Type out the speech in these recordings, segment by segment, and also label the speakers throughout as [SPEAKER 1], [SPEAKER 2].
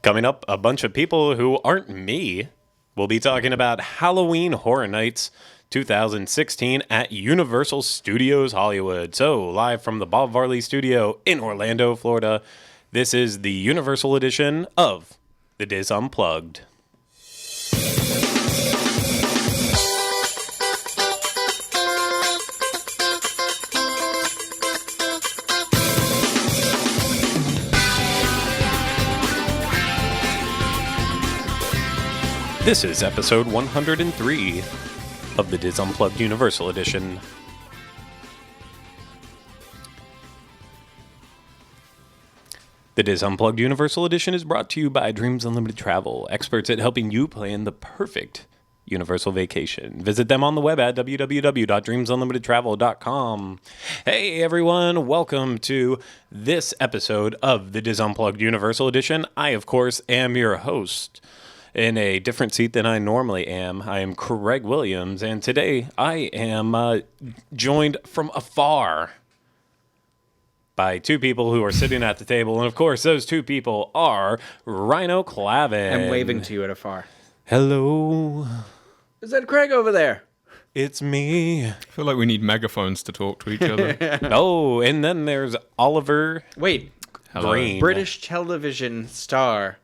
[SPEAKER 1] Coming up, a bunch of people who aren't me will be talking about Halloween Horror Nights 2016 at Universal Studios Hollywood. So, live from the Bob Varley Studio in Orlando, Florida, this is the Universal edition of The Diz Unplugged. This is episode 103 of the Diz Unplugged Universal Edition. The Diz Unplugged Universal Edition is brought to you by Dreams Unlimited Travel, experts at helping you plan the perfect Universal vacation. Visit them on the web at www.dreamsunlimitedtravel.com. Hey everyone, welcome to this episode of the Diz Unplugged Universal Edition. I, of course, am your host. In a different seat than I normally am, I am Craig Williams, and today I am joined from afar by two people who are sitting at the table, and of course, those two people are Ryno Clavin.
[SPEAKER 2] I'm waving to you at afar.
[SPEAKER 1] Hello.
[SPEAKER 2] Is that Craig over there?
[SPEAKER 1] It's me.
[SPEAKER 3] I feel like we need megaphones to talk to each other.
[SPEAKER 1] Oh, and then there's Oliver
[SPEAKER 2] Wait,
[SPEAKER 1] Green.
[SPEAKER 2] British television star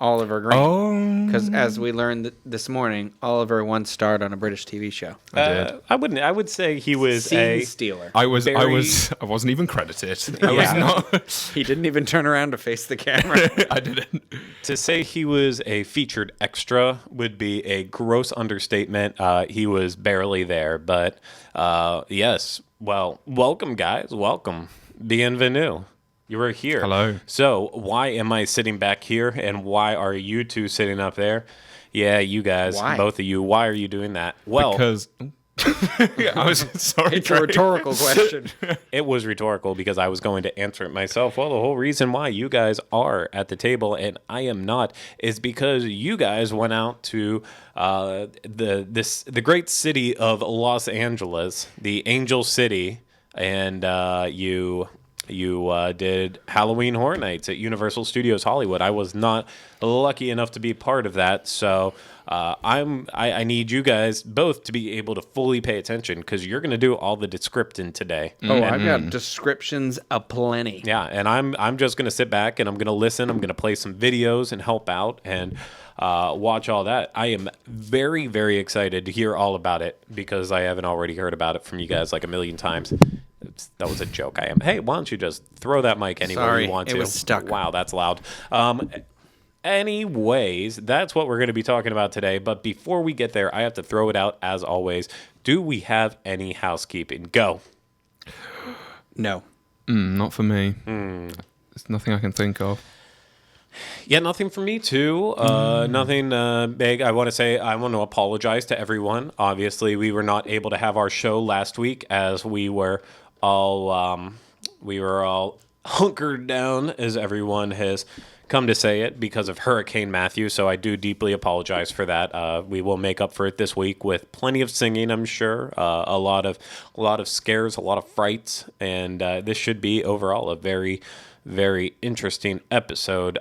[SPEAKER 2] Oliver Green.
[SPEAKER 3] Oh,
[SPEAKER 2] Because as we learned this morning, Oliver once starred on a British TV show.
[SPEAKER 1] I would say he was
[SPEAKER 2] Scene stealer.
[SPEAKER 3] I
[SPEAKER 1] very-
[SPEAKER 3] wasn't even credited. I was not.
[SPEAKER 2] He didn't even turn around to face the camera.
[SPEAKER 3] I didn't.
[SPEAKER 1] To say he was a featured extra would be a gross understatement. He was barely there, but yes. Well, welcome, guys. Welcome. Bienvenue. You were here.
[SPEAKER 3] Hello.
[SPEAKER 1] So, why am I sitting back here, and why are you two sitting up there? Yeah, you guys,
[SPEAKER 2] Why?
[SPEAKER 1] both of you. Why are you doing that? Well,
[SPEAKER 3] Because I was sorry.
[SPEAKER 2] It's a rhetorical question.
[SPEAKER 1] it was rhetorical because I was going to answer it myself. Well, the whole reason why you guys are at the table and I am not is because you guys went out to the great city of Los Angeles, the Angel City, and you did Halloween Horror Nights at Universal Studios Hollywood. I was not lucky enough to be a part of that, so I need you guys both to be able to fully pay attention because you're going to do all the descripting today.
[SPEAKER 2] Oh, I've got descriptions aplenty.
[SPEAKER 1] Yeah, and I'm just going to sit back and I'm going to listen. I'm going to play some videos and help out and watch all that. I am very, very excited to hear all about it because I haven't already heard about it from you guys like a million times. That was a joke. I am. Hey, why don't you just throw that mic anywhere
[SPEAKER 2] Sorry,
[SPEAKER 1] you want to?
[SPEAKER 2] it was stuck.
[SPEAKER 1] Wow, that's loud. Anyways, that's what we're going to be talking about today. But before we get there, I have to throw it out as always. Do we have any housekeeping? Go.
[SPEAKER 2] No.
[SPEAKER 3] Not for me. There's nothing I can think of.
[SPEAKER 1] Yeah, nothing for me too. Nothing big. I want to apologize to everyone. Obviously, we were not able to have our show last week as we were all hunkered down, as everyone has come to say it, because of Hurricane Matthew. So I do deeply apologize for that. We will make up for it this week with plenty of singing, I'm sure. A lot of scares, a lot of frights, and this should be overall a very, very interesting episode.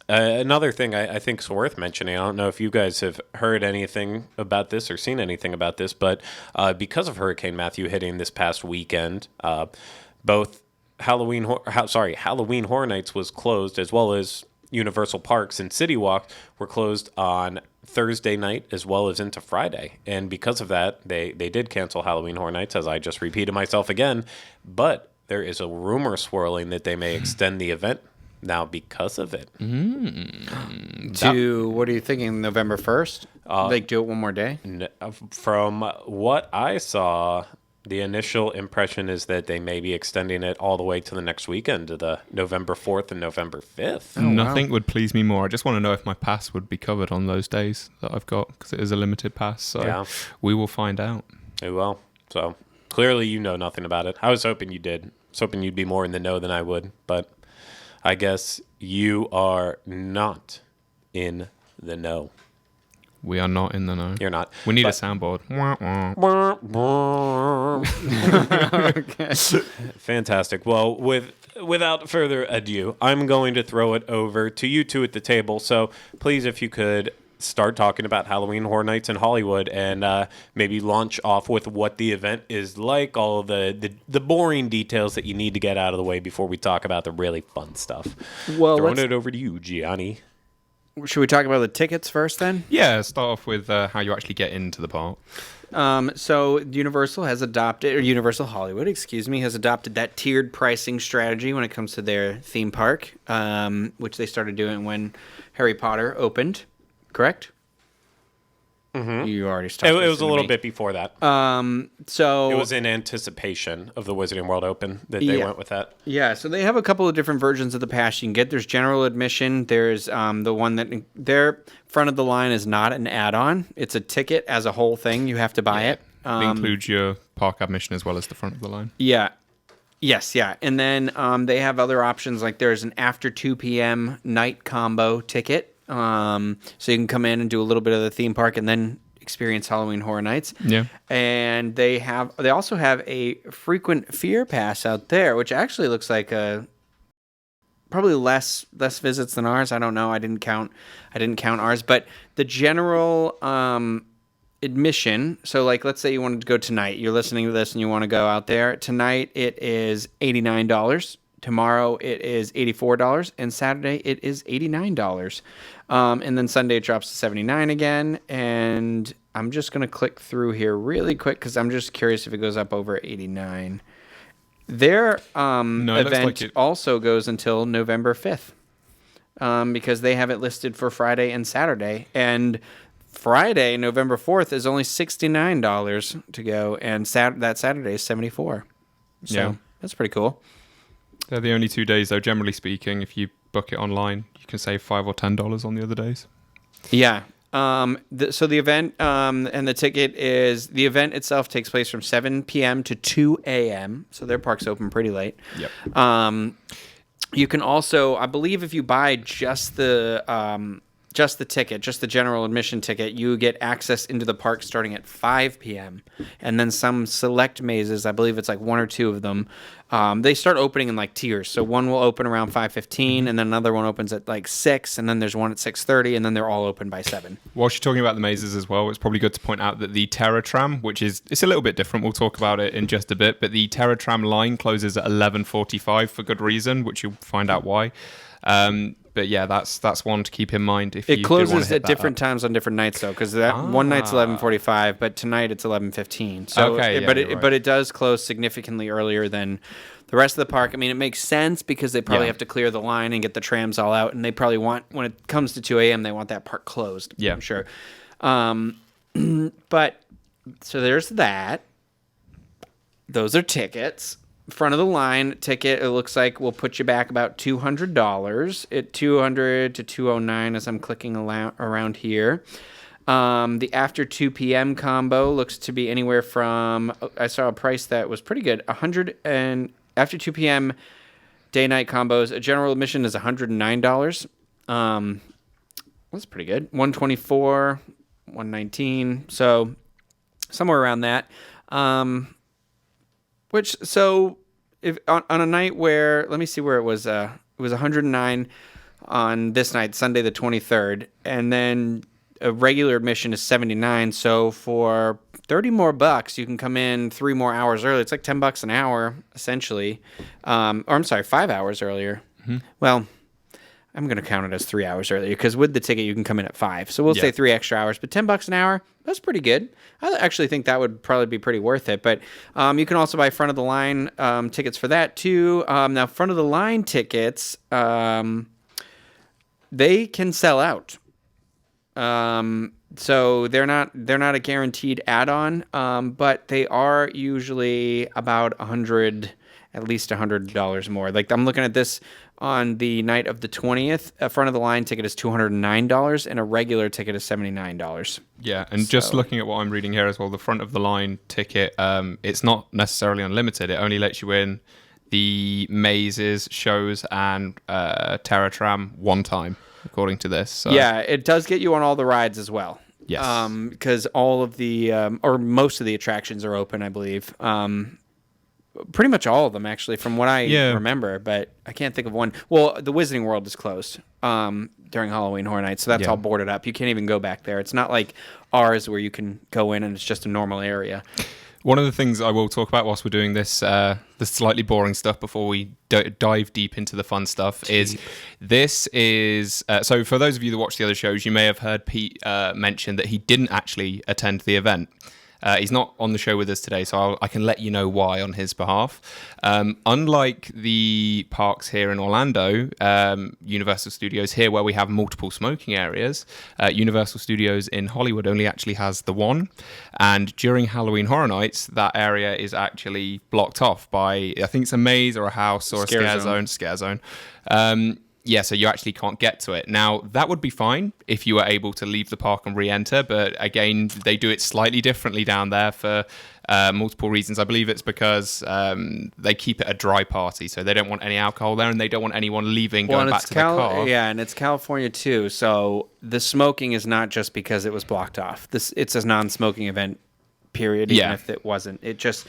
[SPEAKER 1] Another thing I think is worth mentioning, I don't know if you guys have heard anything about this or seen anything about this, but because of Hurricane Matthew hitting this past weekend, both Halloween Horror Nights was closed, as well as Universal Parks and City Walk were closed on Thursday night as well as into Friday. And because of that, they did cancel Halloween Horror Nights, as I just repeated myself again, but there is a rumor swirling that they may extend the event now because of it.
[SPEAKER 2] To, what are you thinking, November 1st? Like, do it one more day?
[SPEAKER 1] From what I saw, the initial impression is that they may be extending it all the way to the next weekend, to the November 4th and November 5th.
[SPEAKER 3] Nothing would please me more. I just want to know if my pass would be covered on those days that I've got, because it is a limited pass. So we will find out.
[SPEAKER 1] It will. So clearly you know nothing about it. I was hoping you did. I was hoping you'd be more in the know than I would, but I guess you are not in the know.
[SPEAKER 3] We are not in the know.
[SPEAKER 1] You're not.
[SPEAKER 3] We need a soundboard.
[SPEAKER 1] Fantastic. Well, without further ado, I'm going to throw it over to you two at the table. So please, if you could start talking about Halloween Horror Nights in Hollywood and maybe launch off with what the event is like, all of the boring details that you need to get out of the way before we talk about the really fun stuff.
[SPEAKER 2] Well,
[SPEAKER 1] Throwing it over to you, Gianni.
[SPEAKER 2] Should we talk about the tickets first then?
[SPEAKER 3] Yeah, start off with how you actually get into the park.
[SPEAKER 2] So Universal Hollywood, has adopted that tiered pricing strategy when it comes to their theme park, which they started doing when Harry Potter opened. Correct? Mm-hmm. You already started.
[SPEAKER 1] It was a little bit before that.
[SPEAKER 2] So
[SPEAKER 1] it was in anticipation of the Wizarding World Open that they went with that.
[SPEAKER 2] Yeah, so they have a couple of different versions of the pass you can get. There's general admission. There's the one that their front of the line is not an add-on. It's a ticket as a whole thing. You have to buy it.
[SPEAKER 3] It includes your park admission as well as the front of the line.
[SPEAKER 2] Yeah. Yes, yeah. And then they have other options, like there's an after 2 p.m. night combo ticket. So you can come in and do a little bit of the theme park and then experience Halloween Horror Nights.
[SPEAKER 3] Yeah.
[SPEAKER 2] And they also have a frequent fear pass out there, which actually looks like probably less visits than ours. I don't know. I didn't count ours, but the general admission. So like, let's say you wanted to go tonight. You're listening to this and you want to go out there tonight. It is $89. Tomorrow it is $84, and Saturday it is $89. And then Sunday it drops to $79 again. And I'm just going to click through here really quick because I'm just curious if it goes up over $89. Their event also goes until November 5th because they have it listed for Friday and Saturday. And Friday, November 4th, is only $69 to go, and that Saturday is $74. So that's pretty cool.
[SPEAKER 3] They're the only 2 days, though. Generally speaking, if you book it online, you can save $5 or $10 on the other days.
[SPEAKER 2] Yeah. So the event and the ticket is the event itself takes place from 7 p.m. to 2 a.m. So their park's open pretty late.
[SPEAKER 3] Yep.
[SPEAKER 2] You can also, I believe, if you buy just the ticket, just the general admission ticket, you get access into the park starting at 5 p.m. And then some select mazes, I believe it's like one or two of them, they start opening in like tiers. So one will open around 5:15, and then another one opens at like 6, and then there's one at 6:30, and then they're all open by 7.
[SPEAKER 3] Whilst you're talking about the mazes as well, it's probably good to point out that the Tram, it's a little bit different, we'll talk about it in just a bit, but the Tram line closes at 11:45 for good reason, which you'll find out why. But yeah, that's one to keep in mind. If
[SPEAKER 2] it
[SPEAKER 3] you
[SPEAKER 2] closes at different times on different nights, though, because one night's 11:45, but tonight it's 11:15. So, but it does close significantly earlier than the rest of the park. I mean, it makes sense because they probably have to clear the line and get the trams all out, and they probably want, when it comes to 2 a.m., they want that park closed.
[SPEAKER 3] Yeah,
[SPEAKER 2] I'm sure. But so there's that. Those are tickets. Front of the line ticket, it looks like will put you back about $200 at $200 to $209 as I'm clicking around here. The after 2 p.m. combo looks to be anywhere from, I saw a price that was pretty good, $100, and after 2 p.m. day-night combos, a general admission is $109. That's pretty good. $124, $119, so somewhere around that. So if on a night where, let me see where it was $109 on this night, Sunday the 23rd, and then a regular admission is $79. So for $30 more bucks, you can come in 3 more hours early. It's like $10 an hour, essentially. Or I'm sorry, 5 hours earlier. Mm-hmm. Well, I'm going to count it as 3 hours earlier because with the ticket, you can come in at 5. So we'll say 3 extra hours, but $10 an hour, that's pretty good. I actually think that would probably be pretty worth it. But you can also buy front of the line tickets for that too. Now, front of the line tickets, they can sell out. So they're not a guaranteed add-on, but they are usually about at least $100 more. Like I'm looking at this on the night of the 20th. A front of the line ticket is $209 and a regular ticket is $79.
[SPEAKER 3] Yeah, and just looking at what I'm reading here as well, the front of the line ticket, it's not necessarily unlimited. It only lets you in the mazes, shows, and Tram one time, according to this. So.
[SPEAKER 2] Yeah, it does get you on all the rides as well.
[SPEAKER 3] Yes.
[SPEAKER 2] Because all of the or most of the attractions are open, I believe. Pretty much all of them, actually, from what I remember. But I can't think of one. Well, the Wizarding World is closed during Halloween Horror Nights, so that's all boarded up. You can't even go back there. It's not like ours where you can go in and it's just a normal area.
[SPEAKER 3] One of the things I will talk about whilst we're doing this, the slightly boring stuff before we dive deep into the fun stuff, is this is... so for those of you that watch the other shows, you may have heard Pete mention that he didn't actually attend the event. He's not on the show with us today, so I can let you know why on his behalf. Unlike the parks here in Orlando, Universal Studios here, where we have multiple smoking areas, Universal Studios in Hollywood only actually has the one. And during Halloween Horror Nights, that area is actually blocked off by, I think it's a maze or a house or a scare zone. Yeah, so you actually can't get to it. Now, that would be fine if you were able to leave the park and re-enter, but again, they do it slightly differently down there for multiple reasons. I believe it's because they keep it a dry party, so they don't want any alcohol there, and they don't want anyone leaving, going back to their car.
[SPEAKER 2] Yeah, and it's California too, so the smoking is not just because it was blocked off. It's a non-smoking event, period, even if it wasn't. It just,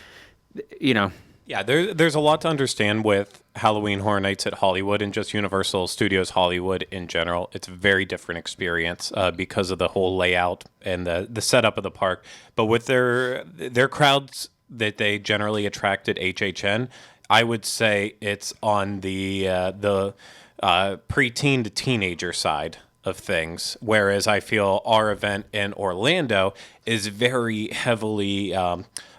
[SPEAKER 1] Yeah, there's a lot to understand with Halloween Horror Nights at Hollywood and just Universal Studios Hollywood in general. It's a very different experience because of the whole layout and the setup of the park. But with their crowds that they generally attract at HHN, I would say it's on the preteen to teenager side of things, whereas I feel our event in Orlando is very heavily,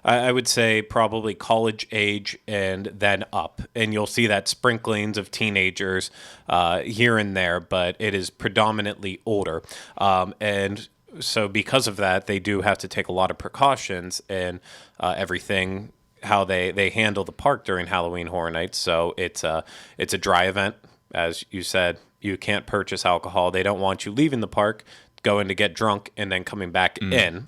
[SPEAKER 1] I would say probably college age and then up, and you'll see that sprinklings of teenagers here and there, but it is predominantly older, and so because of that, they do have to take a lot of precautions and everything, how they handle the park during Halloween Horror Nights. So it's a dry event, as you said. You can't purchase alcohol. They don't want you leaving the park, going to get drunk, and then coming back in.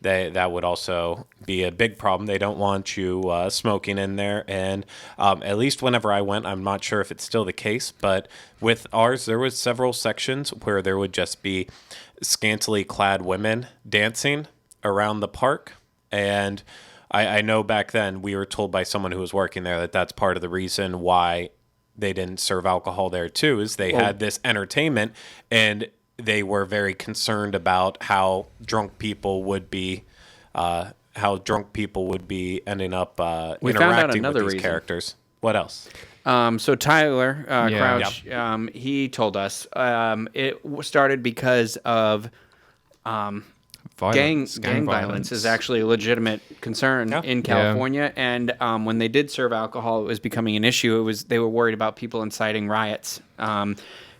[SPEAKER 1] That would also be a big problem. They don't want you smoking in there. And at least whenever I went, I'm not sure if it's still the case, but with ours, there was several sections where there would just be scantily clad women dancing around the park. And I know back then we were told by someone who was working there that that's part of the reason why they didn't serve alcohol there too, is they had this entertainment and they were very concerned about how drunk people would be ending up interacting with these characters. What else?
[SPEAKER 2] So Tyler Crouch, he told us it started because of gang violence is actually a legitimate concern in California, and when they did serve alcohol, it was becoming an issue. They were worried about people inciting riots,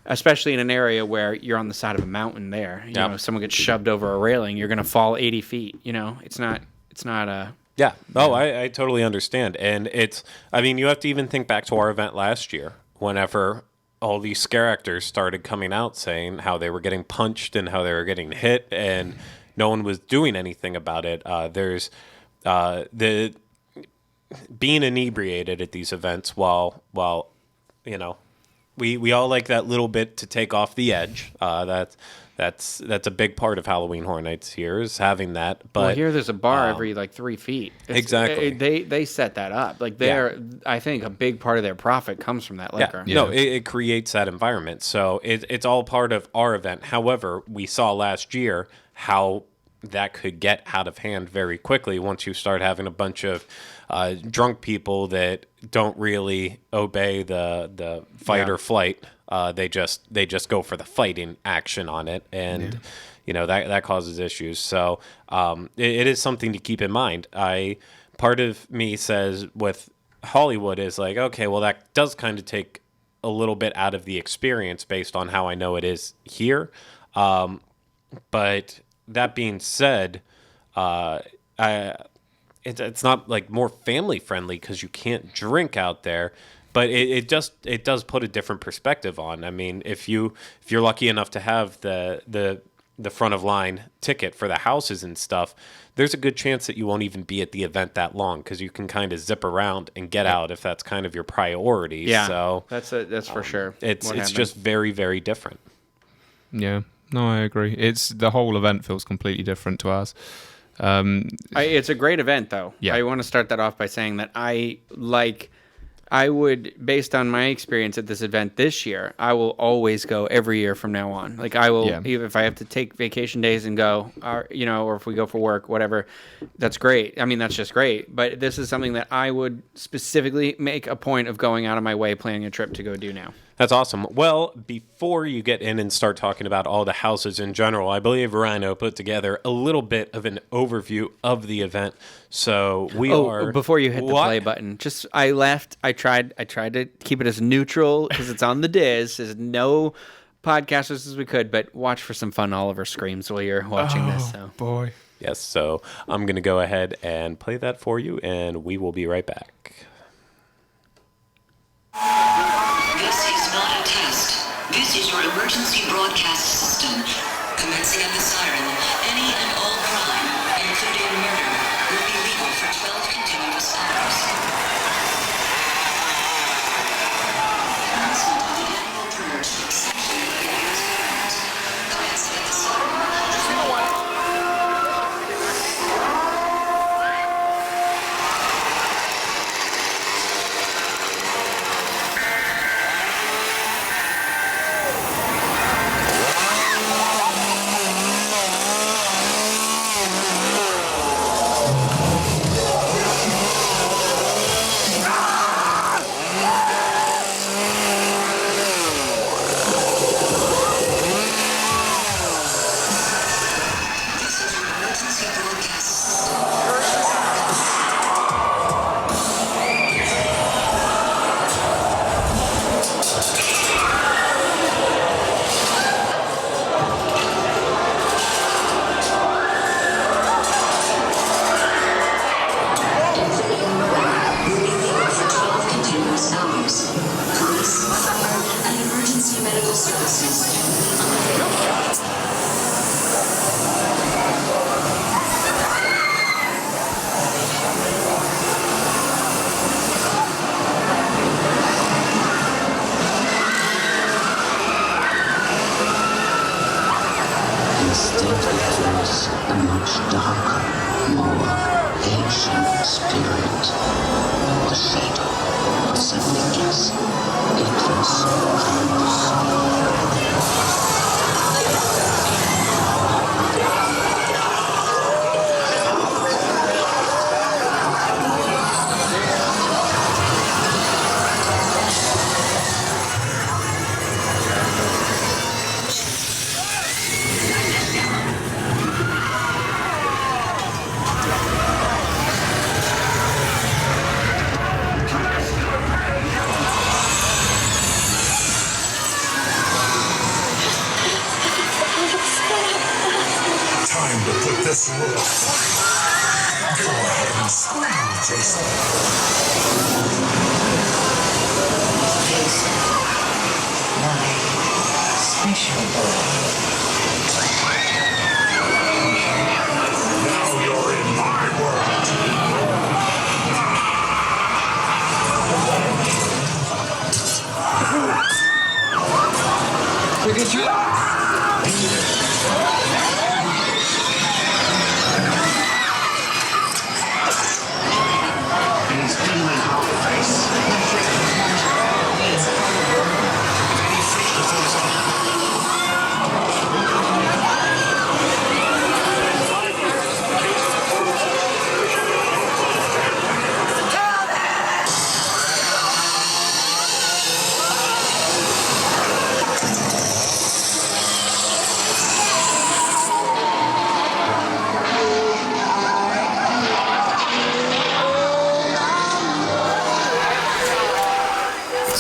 [SPEAKER 2] especially in an area where you're on the side of a mountain. There, you know, if someone gets shoved over a railing, you're going to fall 80 feet. You know, it's not a.
[SPEAKER 1] Yeah. Oh, I totally understand, and you have to even think back to our event last year, whenever all these scare actors started coming out saying how they were getting punched and how they were getting hit, and no one was doing anything about it. There's the being inebriated at these events while we all like that little bit to take off the edge. That's a big part of Halloween Horror Nights here, is having that. But
[SPEAKER 2] here there's a bar every 3 feet.
[SPEAKER 1] Exactly.
[SPEAKER 2] They set that up. I think a big part of their profit comes from that liquor.
[SPEAKER 1] No, it creates that environment. So it's all part of our event. However, we saw last year how that could get out of hand very quickly once you start having a bunch of drunk people that don't really obey the fight or flight. They just go for the fighting action on it, and that causes issues. So it is something to keep in mind. Part of me says with Hollywood is like, okay, well, that does kind of take a little bit out of the experience based on how I know it is here. But that being said, it's not like more family friendly because you can't drink out there, but it does put a different perspective on. I mean, if you're lucky enough to have the front of line ticket for the houses and stuff, there's a good chance that you won't even be at the event that long because you can kind of zip around and get out if that's kind of your priority.
[SPEAKER 2] Yeah,
[SPEAKER 1] so
[SPEAKER 2] that's for sure.
[SPEAKER 1] It's just very, very different.
[SPEAKER 3] Yeah. No, I agree. It's the whole event feels completely different to ours.
[SPEAKER 2] It's a great event, though.
[SPEAKER 3] Yeah.
[SPEAKER 2] I want to start that off by saying that I would, based on my experience at this event this year, I will always go every year from now on. Like I will, even if I have to take vacation days and go, or if we go for work, whatever, that's great. I mean, that's just great. But this is something that I would specifically make a point of going out of my way, planning a trip to go do now.
[SPEAKER 1] That's awesome. Well, before you get in and start talking about all the houses in general, I believe Ryno put together a little bit of an overview of the event. So
[SPEAKER 2] before you hit the play button, I tried to keep it as neutral because it's on the Diz. There's no podcasters as we could, but watch for some fun Oliver screams while you're watching this. So
[SPEAKER 3] Boy.
[SPEAKER 1] Yes, so I'm going to go ahead and play that for you, and we will be right back.
[SPEAKER 4] This is not a test. This is your emergency broadcast system. Commencing at the siren, any and all crime, including murder, will be legal for 12 continuous hours. Announcement of the annual purge section of the year's parent. Commencing at the siren.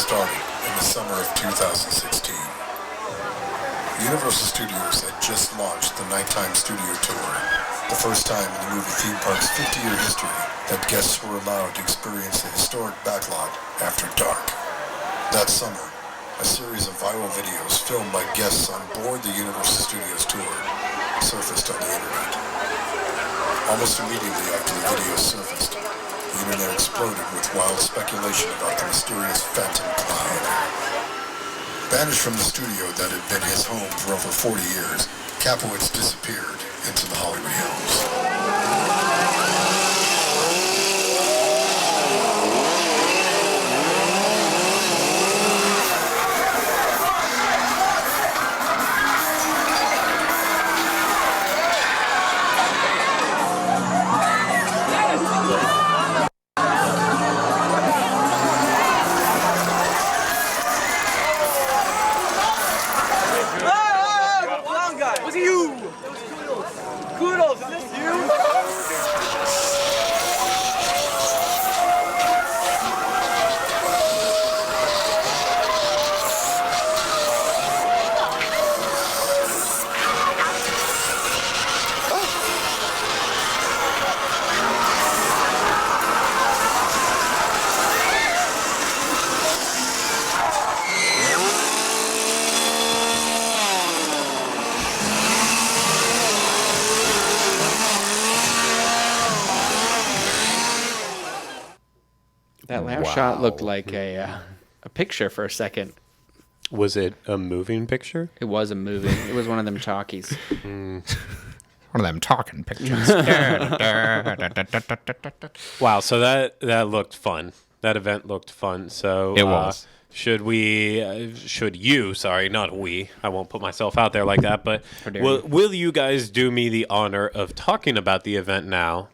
[SPEAKER 5] Started in the summer of 2016. Universal Studios had just launched the Nighttime Studio Tour, the first time in the movie theme park's 50-year history that guests were allowed to experience the historic backlot after dark. That summer, a series of viral videos filmed by guests on board the Universal Studios Tour surfaced on the internet. Almost immediately after the videos surfaced, the internet exploded with wild speculation about the mysterious phantom cloud. Banished from the studio that had been his home for over 40 years, Kapowitz disappeared into the Hollywood Hills.
[SPEAKER 2] That last shot looked like a picture for a second.
[SPEAKER 1] Was it a moving picture?
[SPEAKER 2] It was a movie. It was one of them talkies.
[SPEAKER 3] One of them talking pictures.
[SPEAKER 1] Wow, so that looked fun. That event looked fun. So
[SPEAKER 3] It was.
[SPEAKER 1] Should you, sorry, not we. I won't put myself out there like that, but
[SPEAKER 2] dare
[SPEAKER 1] will you guys do me the honor of talking about the event now?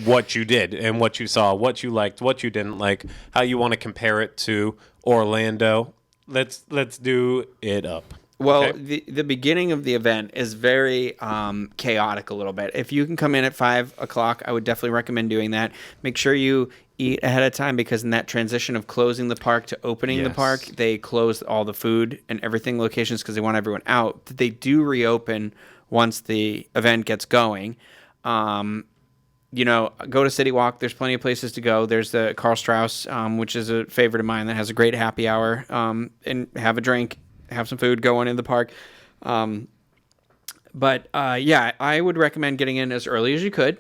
[SPEAKER 1] What you did and what you saw, what you liked, what you didn't like, how you want to compare it to Orlando. Let's do it up.
[SPEAKER 2] Well,
[SPEAKER 1] Okay?
[SPEAKER 2] the beginning of the event is very chaotic a little bit. If you can come in at 5 o'clock, I would definitely recommend doing that. Make sure you eat ahead of time, because in that transition of closing the park to opening the
[SPEAKER 3] Yes.
[SPEAKER 2] park, they close all the food and everything locations because they want everyone out. They do reopen once the event gets going. Go to City Walk. There's plenty of places to go. There's the Karl Strauss, which is a favorite of mine that has a great happy hour, and have a drink, have some food, go on in the park. But I would recommend getting in as early as you could,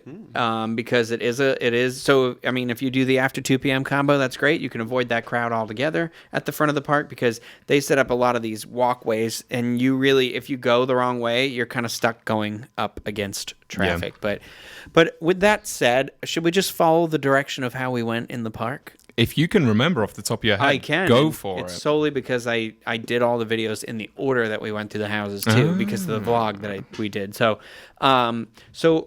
[SPEAKER 2] because it is. So, I mean, if you do the after 2 p.m. combo, that's great. You can avoid that crowd altogether at the front of the park, because they set up a lot of these walkways, and if you go the wrong way, you're kind of stuck going up against traffic.
[SPEAKER 3] Yeah.
[SPEAKER 2] But with that said, should we just follow the direction of how we went in the park?
[SPEAKER 3] If you can remember off the top of your head,
[SPEAKER 2] I can.
[SPEAKER 3] go for
[SPEAKER 2] It's
[SPEAKER 3] it.
[SPEAKER 2] solely because I did all the videos in the order that we went through the houses too, because of the vlog that we did. So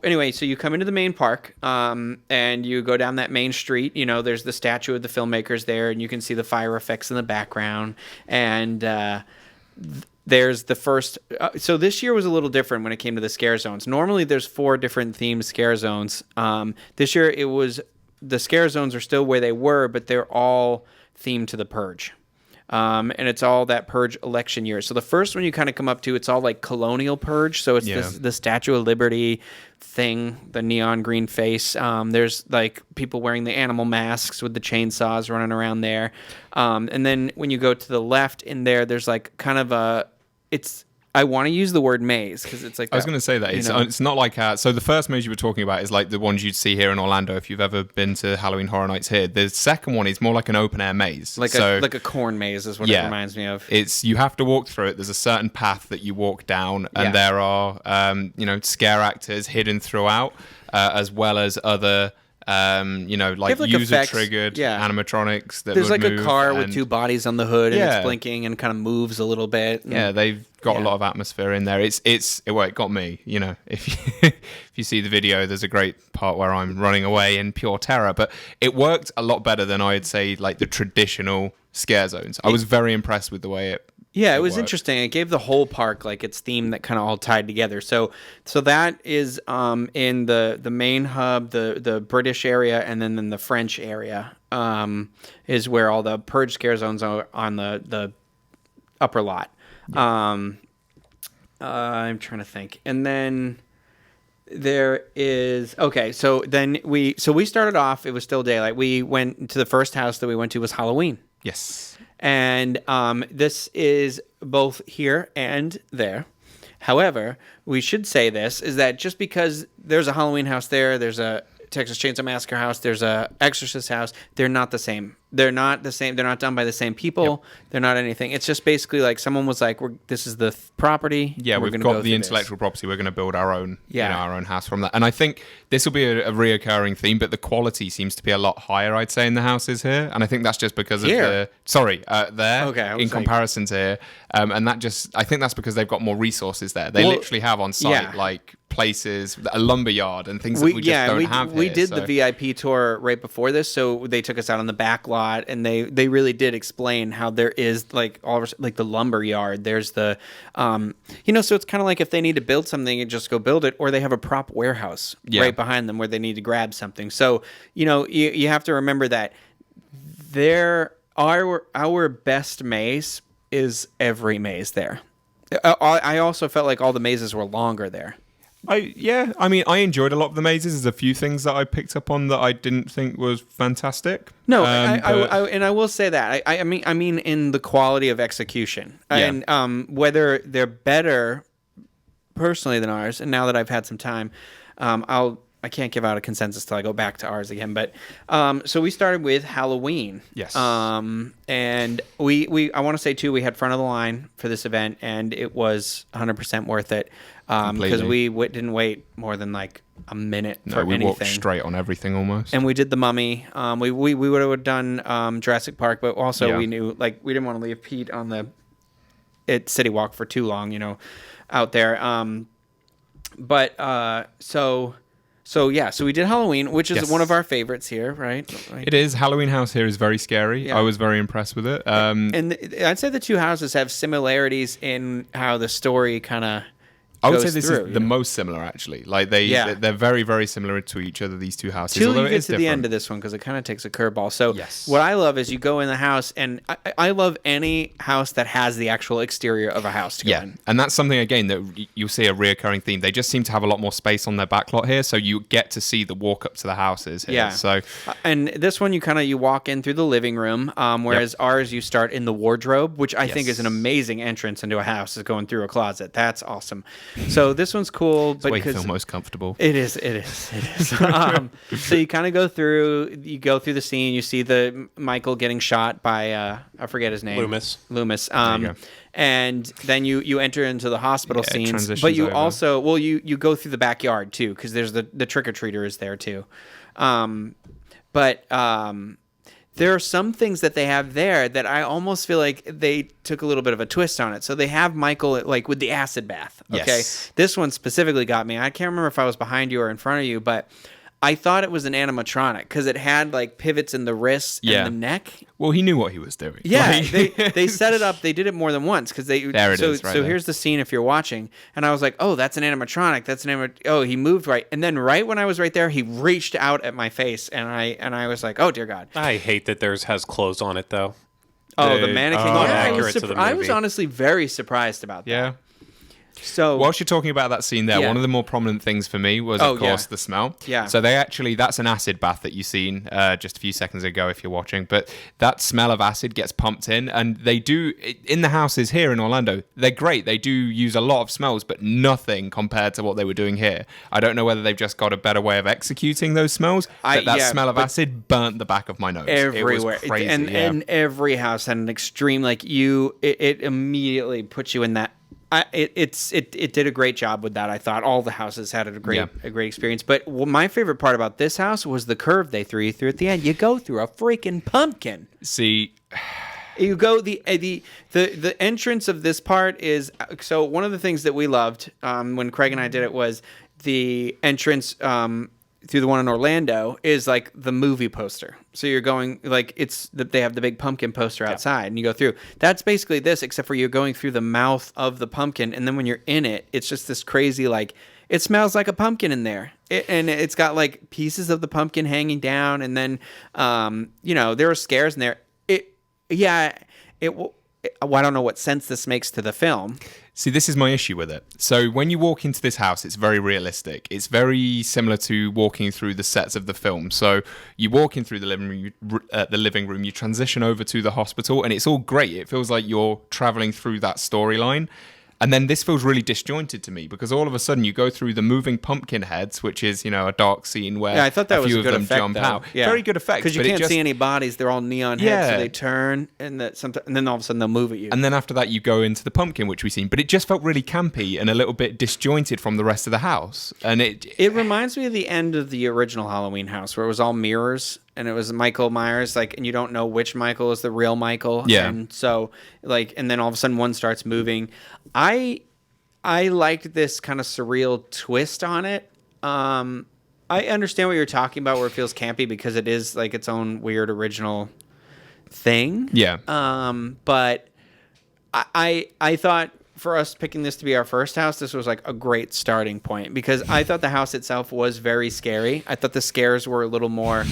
[SPEAKER 2] anyway, so you come into the main park, and you go down that main street. There's the statue of the filmmakers there, and you can see the fire effects in the background. And there's the first. So this year was a little different when it came to the scare zones. Normally, there's 4 different themed scare zones. This year, it was. The scare zones are still where they were, but they're all themed to the Purge. And it's all that Purge election year. So the first one you kind of come up to, it's all like colonial Purge. So it's the Statue of Liberty thing, the neon green face. There's like people wearing the animal masks with the chainsaws running around there. And then when you go to the left in there, there's like kind of I want to use the word maze because it's like
[SPEAKER 3] I was going to say that it's not like so the first maze you were talking about is like the ones you'd see here in Orlando if you've ever been to Halloween Horror Nights here. The second one is more like an open air maze,
[SPEAKER 2] like a corn maze is what it reminds me of.
[SPEAKER 3] It's you have to walk through it. There's a certain path that you walk down, and there are scare actors hidden throughout, as well as other. Like user-triggered animatrronics that
[SPEAKER 2] there's
[SPEAKER 3] would
[SPEAKER 2] like
[SPEAKER 3] move
[SPEAKER 2] a car with 2 bodies on the hood, and it's
[SPEAKER 3] Yeah.
[SPEAKER 2] blinking and kind of moves a little bit.
[SPEAKER 3] Yeah, they've got a lot of atmosphere in there. It got me. If you see the video, there's a great part where I'm running away in pure terror. But it worked a lot better than I'd say like the traditional scare zones. I was very impressed with the way it.
[SPEAKER 2] Yeah, it was
[SPEAKER 3] worked.
[SPEAKER 2] interesting. It gave the whole park like its theme that kind of all tied together. So that is in the main hub, the British area, and then in the French area is where all the Purge scare zones are on the upper lot. I'm trying to think, and then there is So then we started off. It was still daylight. We went to the first house that we went to was Halloween.
[SPEAKER 3] Yes.
[SPEAKER 2] And this is both here and there. However, we should say this, is that just because there's a Halloween house there, there's a Texas Chainsaw Massacre house. There's a Exorcist house. They're not the same. They're not the same. They're not done by the same people.
[SPEAKER 3] Yep.
[SPEAKER 2] They're not anything. It's just basically like someone was like, "This is the property.
[SPEAKER 3] Yeah, we've
[SPEAKER 2] gonna
[SPEAKER 3] got
[SPEAKER 2] go
[SPEAKER 3] the
[SPEAKER 2] through
[SPEAKER 3] intellectual property. We're going to build our own,
[SPEAKER 2] Yeah.
[SPEAKER 3] our own house from that. And I think this will be a reoccurring theme, but the quality seems to be a lot higher, I'd say, in the houses here. And I think that's just because of
[SPEAKER 2] Here?
[SPEAKER 3] there,
[SPEAKER 2] Okay, I was
[SPEAKER 3] in
[SPEAKER 2] like-
[SPEAKER 3] comparison to here. And I think that's because they've got more resources there. They
[SPEAKER 2] Well,
[SPEAKER 3] literally have on site,
[SPEAKER 2] yeah.
[SPEAKER 3] like places, a lumber yard and things that we just don't have here.
[SPEAKER 2] We did
[SPEAKER 3] so.
[SPEAKER 2] the VIP tour right before this, so they took us out on the back lot, and they really did explain how there is like like the lumber yard. There's the, so it's kind of like if they need to build something, you just go build it, or they have a prop warehouse right behind them where they need to grab something. So you have to remember that our best maze is every maze there. I also felt like all the mazes were longer there.
[SPEAKER 3] I enjoyed a lot of the mazes. There's a few things that I picked up on that I didn't think was fantastic.
[SPEAKER 2] No,
[SPEAKER 3] but-
[SPEAKER 2] and I will say that I mean in the quality of execution and whether they're better personally than ours. And now that I've had some time, I can't give out a consensus till I go back to ours again. But so we started with Halloween.
[SPEAKER 3] Yes.
[SPEAKER 2] And we I want to say too, we had front of the line for this event, and it was 100% worth it. Because we didn't wait more than like a minute for
[SPEAKER 3] we
[SPEAKER 2] anything.
[SPEAKER 3] walked straight on everything almost.
[SPEAKER 2] And we did the Mummy. We would have done Jurassic Park, but also
[SPEAKER 3] Yeah.
[SPEAKER 2] we knew like we didn't want to leave Pete on the City Walk for too long, out there. So we did Halloween, which is
[SPEAKER 3] Yes.
[SPEAKER 2] one of our favorites here, right?
[SPEAKER 3] It is. Halloween House here is very scary.
[SPEAKER 2] Yeah.
[SPEAKER 3] I was very impressed with it.
[SPEAKER 2] And I'd say the two houses have similarities in how the story kind of
[SPEAKER 3] I would
[SPEAKER 2] goes
[SPEAKER 3] say this
[SPEAKER 2] through,
[SPEAKER 3] is the most similar, actually. Like they're very, very similar to each other. These two houses,
[SPEAKER 2] Till
[SPEAKER 3] although
[SPEAKER 2] you
[SPEAKER 3] it
[SPEAKER 2] get
[SPEAKER 3] is
[SPEAKER 2] to
[SPEAKER 3] different.
[SPEAKER 2] the end of this one, because it kind of takes a curveball. So
[SPEAKER 3] Yes.
[SPEAKER 2] what I love is you go in the house, and I love any house that has the actual exterior of a house to go
[SPEAKER 3] Yeah,
[SPEAKER 2] in.
[SPEAKER 3] and that's something again that you'll see a reoccurring theme. They just seem to have a lot more space on their backlot here, so you get to see the walk up to the houses here.
[SPEAKER 2] Yeah.
[SPEAKER 3] So
[SPEAKER 2] And this one, you walk in through the living room, whereas ours, you start in the wardrobe, which I think is an amazing entrance into a house, is going through a closet. That's awesome. So this one's cool,
[SPEAKER 3] it's where you
[SPEAKER 2] because
[SPEAKER 3] feel most comfortable.
[SPEAKER 2] It is. So you kind of go through the scene. You see the Michael getting shot by I forget his name.
[SPEAKER 1] Loomis.
[SPEAKER 3] you go.
[SPEAKER 2] And then you enter into the hospital
[SPEAKER 3] Yeah, it
[SPEAKER 2] scenes.
[SPEAKER 3] transitions
[SPEAKER 2] But you
[SPEAKER 3] over.
[SPEAKER 2] also you go through the backyard too, because there's the trick or treater is there too. There are some things that they have there that I almost feel like they took a little bit of a twist on it. So they have Michael like with the acid bath. Okay,
[SPEAKER 3] Yes.
[SPEAKER 2] this one specifically got me. I can't remember if I was behind you or in front of you, but I thought it was an animatronic because it had like pivots in the wrists
[SPEAKER 3] Yeah.
[SPEAKER 2] and the neck.
[SPEAKER 3] Well, he knew what he was doing.
[SPEAKER 2] Yeah,
[SPEAKER 3] Like-
[SPEAKER 2] they set it up. They did it more than once because they.
[SPEAKER 3] There it
[SPEAKER 2] so,
[SPEAKER 3] is, right
[SPEAKER 2] So
[SPEAKER 3] there.
[SPEAKER 2] here's the scene if you're watching, and I was like, oh, that's an animatronic. Oh, he moved right, and then right when I was right there, he reached out at my face, and I was like, oh dear God.
[SPEAKER 1] I hate that theirs has clothes on it thoh.
[SPEAKER 2] Oh, the
[SPEAKER 3] Dude,
[SPEAKER 2] mannequin.
[SPEAKER 3] oh.
[SPEAKER 2] Yeah,
[SPEAKER 1] Not
[SPEAKER 2] I was,
[SPEAKER 1] accurate to the
[SPEAKER 2] I was
[SPEAKER 1] movie.
[SPEAKER 2] honestly very surprised about that.
[SPEAKER 3] Yeah.
[SPEAKER 2] So
[SPEAKER 3] Whilst you're talking about that scene there,
[SPEAKER 2] Yeah.
[SPEAKER 3] one of the more prominent things for me was,
[SPEAKER 2] Oh,
[SPEAKER 3] of course,
[SPEAKER 2] yeah.
[SPEAKER 3] the smell.
[SPEAKER 2] Yeah.
[SPEAKER 3] So that's an acid bath that you've seen just a few seconds ago if you're watching. But that smell of acid gets pumped in, and they do, in the houses here in Orlando, they're great. They do use a lot of smells, but nothing compared to what they were doing here. I don't know whether they've just got a better way of executing those smells, but that smell of
[SPEAKER 2] but
[SPEAKER 3] acid burnt the back of my nose.
[SPEAKER 2] everywhere,
[SPEAKER 3] It was crazy,
[SPEAKER 2] and
[SPEAKER 3] yeah.
[SPEAKER 2] and every house had an extreme it immediately puts you in that. It did a great job with that. I thought all the houses had a great experience. But my favorite part about this house was the curve they threw you through at the end. You go through a freaking pumpkin.
[SPEAKER 3] See,
[SPEAKER 2] You go the entrance of this part is so one of the things that we loved when Craig and I did it was the entrance through the one in Orlando is like the movie poster. So you're going like it's that they have the big pumpkin poster outside and you go through. That's basically this, except for you're going through the mouth of the pumpkin, and then when you're in it, it's just this crazy like it smells like a pumpkin in there. And it's got like pieces of the pumpkin hanging down, and then there are scares in there. I don't know what sense this makes to the film.
[SPEAKER 3] See, this is my issue with it. So when you walk into this house, it's very realistic. It's very similar to walking through the sets of the film. So you walk in through the living room, you transition over to the hospital, and it's all great. It feels like you're traveling through that storyline. And then this feels really disjointed to me because all of a sudden you go through the moving pumpkin heads, which is, a dark scene where
[SPEAKER 2] I thought that
[SPEAKER 3] a
[SPEAKER 2] was
[SPEAKER 3] few
[SPEAKER 2] a
[SPEAKER 3] of
[SPEAKER 2] good
[SPEAKER 3] them
[SPEAKER 2] effect,
[SPEAKER 3] jump
[SPEAKER 2] though.
[SPEAKER 3] out.
[SPEAKER 2] Yeah.
[SPEAKER 3] Very good effect.
[SPEAKER 2] Because you can't see any bodies. They're all neon heads, so they turn, and then all of a sudden they'll move at you.
[SPEAKER 3] And then after that, you go into the pumpkin, which we've seen. But it just felt really campy and a little bit disjointed from the rest of the house. And
[SPEAKER 2] it reminds me of the end of the original Halloween house, where it was all mirrors, and it was Michael Myers, and you don't know which Michael is the real Michael.
[SPEAKER 3] Yeah.
[SPEAKER 2] And so, and then all of a sudden one starts moving. I liked this kind of surreal twist on it. I understand what you're talking about, where it feels campy because it is like its own weird original thing.
[SPEAKER 3] Yeah.
[SPEAKER 2] But I thought for us picking this to be our first house, this was like a great starting point because I thought the house itself was very scary. I thought the scares were a little more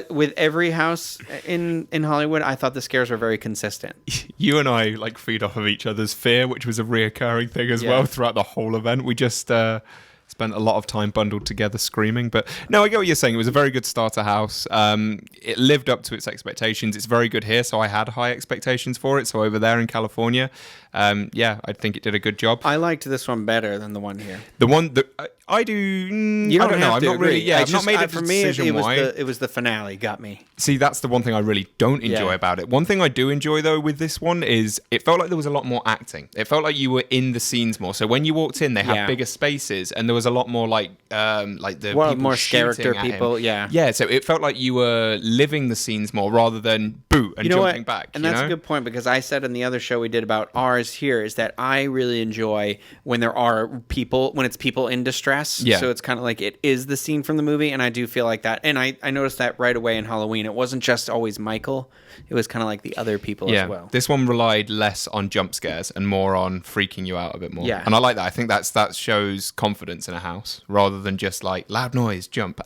[SPEAKER 2] with every house in Hollywood. I thought the scares were very consistent.
[SPEAKER 3] You and I feed off of each other's fear, which was a reoccurring thing as well throughout the whole event. We just spent a lot of time bundled together screaming. But no, I get what you're saying. It was a very good starter house. It lived up to its expectations. It's very good here, so I had high expectations for it. So over there in California, I think it did a good job.
[SPEAKER 2] I liked this one better than the one here.
[SPEAKER 3] The one that I do,
[SPEAKER 2] you don't
[SPEAKER 3] I don't know.
[SPEAKER 2] have
[SPEAKER 3] I'm
[SPEAKER 2] to
[SPEAKER 3] not
[SPEAKER 2] agree.
[SPEAKER 3] really. Yeah, I've
[SPEAKER 2] just,
[SPEAKER 3] not made a
[SPEAKER 2] for
[SPEAKER 3] decision
[SPEAKER 2] me,
[SPEAKER 3] why.
[SPEAKER 2] it was the finale got me.
[SPEAKER 3] See, that's the one thing I really don't enjoy about it. One thing I do enjoy, though, with this one is it felt like there was a lot more acting. It felt like you were in the scenes more. So when you walked in, they had bigger spaces, and there was a lot more the people
[SPEAKER 2] more
[SPEAKER 3] shooting
[SPEAKER 2] character
[SPEAKER 3] at
[SPEAKER 2] people.
[SPEAKER 3] him.
[SPEAKER 2] Yeah,
[SPEAKER 3] yeah. So it felt like you were living the scenes more rather than boot and jumping back.
[SPEAKER 2] And that's a good point because I said in the other show we did about ours here is that I really enjoy when there are people, when it's people in distress.
[SPEAKER 3] Yeah.
[SPEAKER 2] So it's kind of like it is the scene from the movie, and I do feel like that. And I noticed that right away in Halloween. It wasn't just always Michael. It was kind of like the other people as well.
[SPEAKER 3] This one relied less on jump scares and more on freaking you out a bit more.
[SPEAKER 2] Yeah.
[SPEAKER 3] And I like that. I think that shows confidence in a house rather than just loud noise, jump.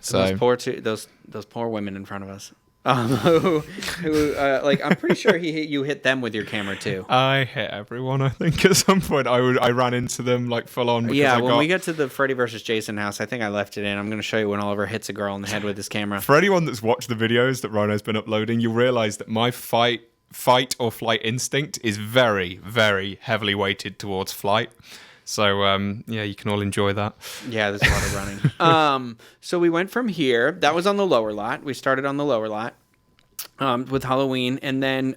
[SPEAKER 3] So
[SPEAKER 2] Those poor women in front of us. Who I'm pretty sure you hit them with your camera too.
[SPEAKER 3] I hit everyone. I think at some point I ran into them full on.
[SPEAKER 2] Yeah, when we get to the Freddy versus Jason house, I think I left it in. I'm going to show you when Oliver hits a girl in the head with his camera.
[SPEAKER 3] For anyone that's watched the videos that Ryno's been uploading, you'll realize that my fight or flight instinct is very, very heavily weighted towards flight. So, you can all enjoy that.
[SPEAKER 2] Yeah, there's a lot of running. So we went from here. That was on the lower lot. We started on the lower lot with Halloween. And then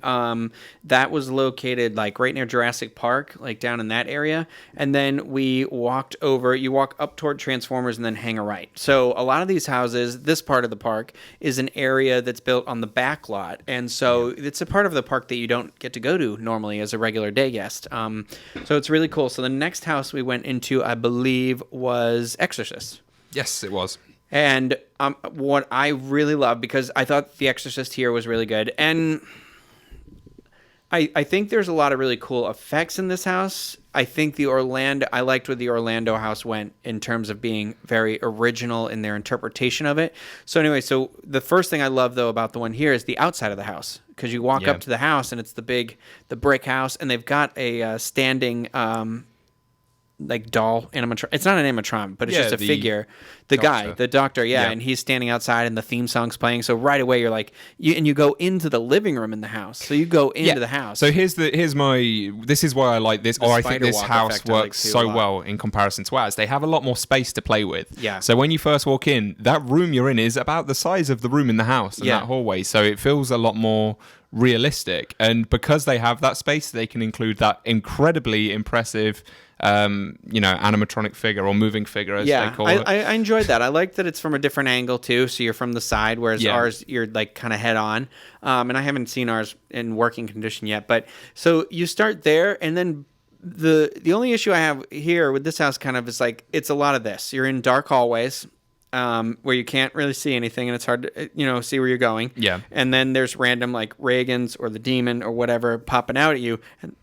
[SPEAKER 2] that was located right near Jurassic Park, down in that area. And then we walked over. You walk up toward Transformers and then hang a right. So a lot of these houses, this part of the park, is an area that's built on the back lot. And so it's a part of the park that you don't get to go to normally as a regular day guest. So it's really cool. So the next house we went into, I believe, was Exorcist.
[SPEAKER 3] Yes, it was.
[SPEAKER 2] And what I really love, because I thought The Exorcist here was really good, and I think there's a lot of really cool effects in this house. I think I liked where the Orlando house went in terms of being very original in their interpretation of it. So anyway, the first thing I love though about the one here is the outside of the house, because you walk up to the house and it's the brick house, and they've got a standing doll animatronic. It's not an animatronic, but it's just a figure. The doctor, and he's standing outside and the theme song's playing. So right away you're you go into the living room in the house. So you go into the house.
[SPEAKER 3] So this is why I like this, or I think this house works so well in comparison to ours. They have a lot more space to play with.
[SPEAKER 2] Yeah.
[SPEAKER 3] So when you first walk in, that room you're in is about the size of the room in the house and that hallway. So it feels a lot more realistic. And because they have that space, they can include that incredibly impressive animatronic figure or moving figure, as they call it.
[SPEAKER 2] I enjoyed that. I like that it's from a different angle too, so you're from the side, whereas ours you're kind of head on. And I haven't seen ours in working condition yet, but so you start there, and then the only issue I have here with this house kind of is it's a lot of this. You're in dark hallways. Where you can't really see anything, and it's hard to see where you're going.
[SPEAKER 3] Yeah.
[SPEAKER 2] And then there's random Reagan's or the demon or whatever popping out at you. And,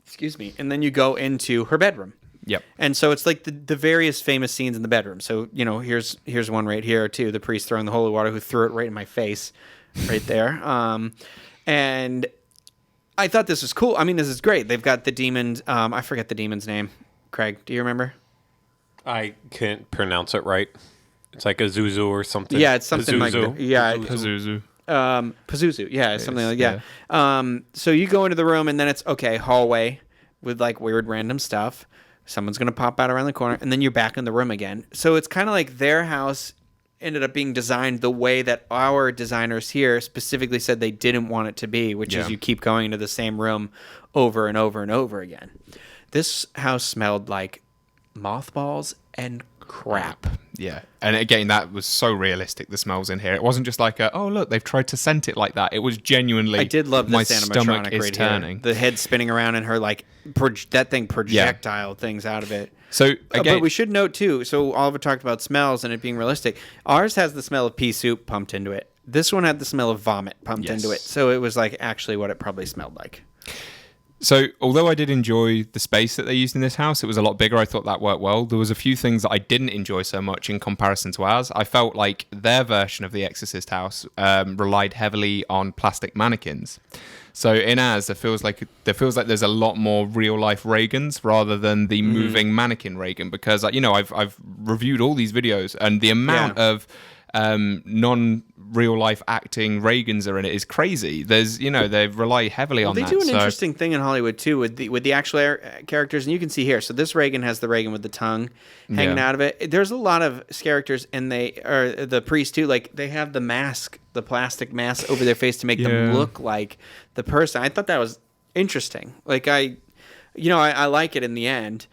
[SPEAKER 2] excuse me. And then you go into her bedroom.
[SPEAKER 3] Yep.
[SPEAKER 2] And so it's the various famous scenes in the bedroom. So here's one right here too. The priest throwing the holy water, who threw it right in my face, right there. And I thought this was cool. I mean, this is great. They've got the demons. I forget the demon's name. Craig, do you remember?
[SPEAKER 1] I can't pronounce it right. It's like a Zuzu or something.
[SPEAKER 2] Yeah, it's something
[SPEAKER 1] Pazuzu.
[SPEAKER 3] Pazuzu.
[SPEAKER 2] Pazuzu. Yeah, something like that. So you go into the room, and then it's hallway, with like weird random stuff. Someone's going to pop out around the corner, and then you're back in the room again. So it's kind of like their house ended up being designed the way that our designers here specifically said they didn't want it to be, which is you keep going into the same room over and over and over again. This house smelled like mothballs and crap.
[SPEAKER 3] Yeah. And again, that was so realistic, the smells in here. It wasn't just like, oh, look, they've tried to scent it like that. It was genuinely,
[SPEAKER 2] I did love
[SPEAKER 3] my
[SPEAKER 2] this
[SPEAKER 3] stomach
[SPEAKER 2] animatronic
[SPEAKER 3] is
[SPEAKER 2] right
[SPEAKER 3] turning.
[SPEAKER 2] here. The head spinning around and her, like, that thing projectile things out of it.
[SPEAKER 3] So, again,
[SPEAKER 2] but we should note, too, so Oliver talked about smells and it being realistic. Ours has the smell of pea soup pumped into it. This one had the smell of vomit pumped into it. So it was, like, actually what it probably smelled like.
[SPEAKER 3] So, although I did enjoy the space that they used in this house, it was a lot bigger. I thought that worked well. There was a few things that I didn't enjoy so much in comparison to ours. I felt like their version of the Exorcist house relied heavily on plastic mannequins. So in ours, there feels like there's a lot more real life Reagans rather than the moving mannequin Reagan, because I've reviewed all these videos and the amount of non-real life acting Reagans are in it is crazy. There's they rely heavily on
[SPEAKER 2] they
[SPEAKER 3] that.
[SPEAKER 2] They do an interesting thing in Hollywood too with the actual characters, and you can see here. So this Reagan has the Reagan with the tongue hanging out of it. There's a lot of characters, and the priest too. Like they have the mask, the plastic mask over their face to make them look like the person. I thought that was interesting. Like I like it in the end.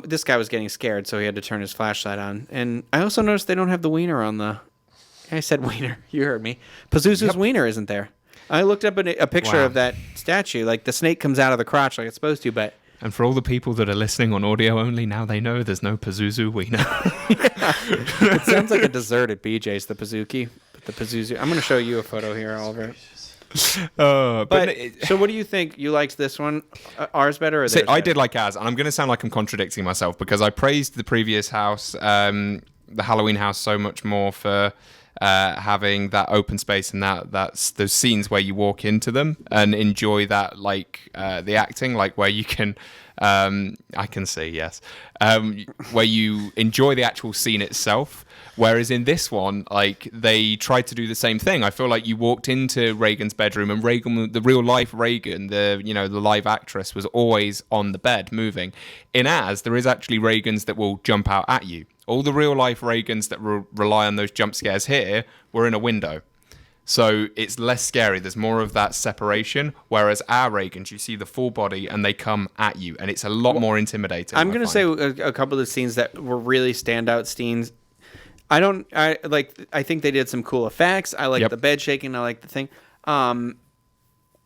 [SPEAKER 2] This guy was getting scared, so he had to turn his flashlight on. And I also noticed they don't have the wiener on the... I said wiener. You heard me. Pazuzu's wiener isn't there. I looked up a picture of that statue. Like, the snake comes out of the crotch like it's supposed to, but...
[SPEAKER 3] And for all the people that are listening on audio only, now they know there's no Pazuzu wiener.
[SPEAKER 2] It sounds like a dessert at BJ's, the Pazuki. But the Pazuzu... I'm going to show you a photo here, Oliver. So what do you think? You liked this one? Ours better or theirs better?
[SPEAKER 3] I did like ours, and I'm going to sound like I'm contradicting myself because I praised the previous house, the Halloween house, so much more for having that open space and that's those scenes where you walk into them and enjoy that, like the acting, like where you can I can see, yes, where you enjoy the actual scene itself. Whereas in this one, like, they tried to do the same thing. I feel like you walked into Reagan's bedroom and Reagan, the real life Reagan, the live actress, was always on the bed moving. In ours, there is actually Reagans that will jump out at you. All the real life Reagans that rely on those jump scares here were in a window. So it's less scary. There's more of that separation. Whereas our Reagans, you see the full body and they come at you, and it's a lot more intimidating.
[SPEAKER 2] I'm going to say a couple of the scenes that were really standout scenes. I think they did some cool effects. I like the bed shaking. I like the thing.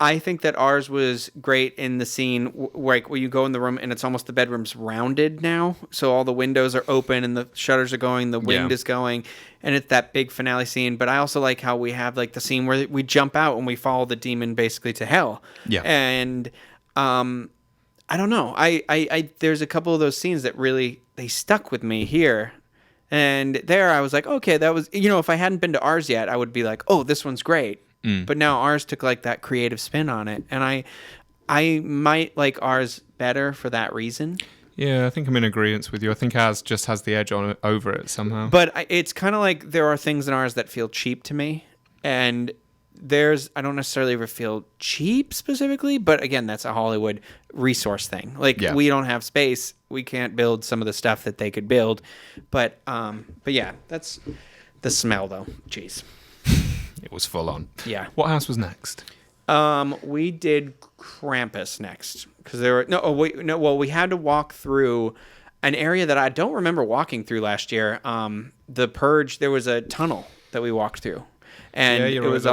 [SPEAKER 2] I think that ours was great in the scene where you go in the room and it's almost the bedroom's rounded now. So all the windows are open and the shutters are going, the wind is going, and it's that big finale scene. But I also like how we have like the scene where we jump out and we follow the demon basically to hell. Yeah. And I don't know. I there's a couple of those scenes that really, they stuck with me here. And there I was like, okay, that was, if I hadn't been to ours yet, I would be like, oh, this one's great. But now ours took like that creative spin on it. And I might like ours better for that reason.
[SPEAKER 3] Yeah, I think I'm in agreement with you. I think ours just has the edge over it somehow.
[SPEAKER 2] But it's kind of like there are things in ours that feel cheap to me. And I don't necessarily ever feel cheap specifically, but again, that's a Hollywood resource thing. Like we don't have space. We can't build some of the stuff that they could build. But yeah, that's the smell though. Jeez.
[SPEAKER 3] It was full on.
[SPEAKER 2] Yeah.
[SPEAKER 3] What house was next?
[SPEAKER 2] We did Krampus next because we had to walk through an area that I don't remember walking through last year. The Purge, there was a tunnel that we walked through. And it was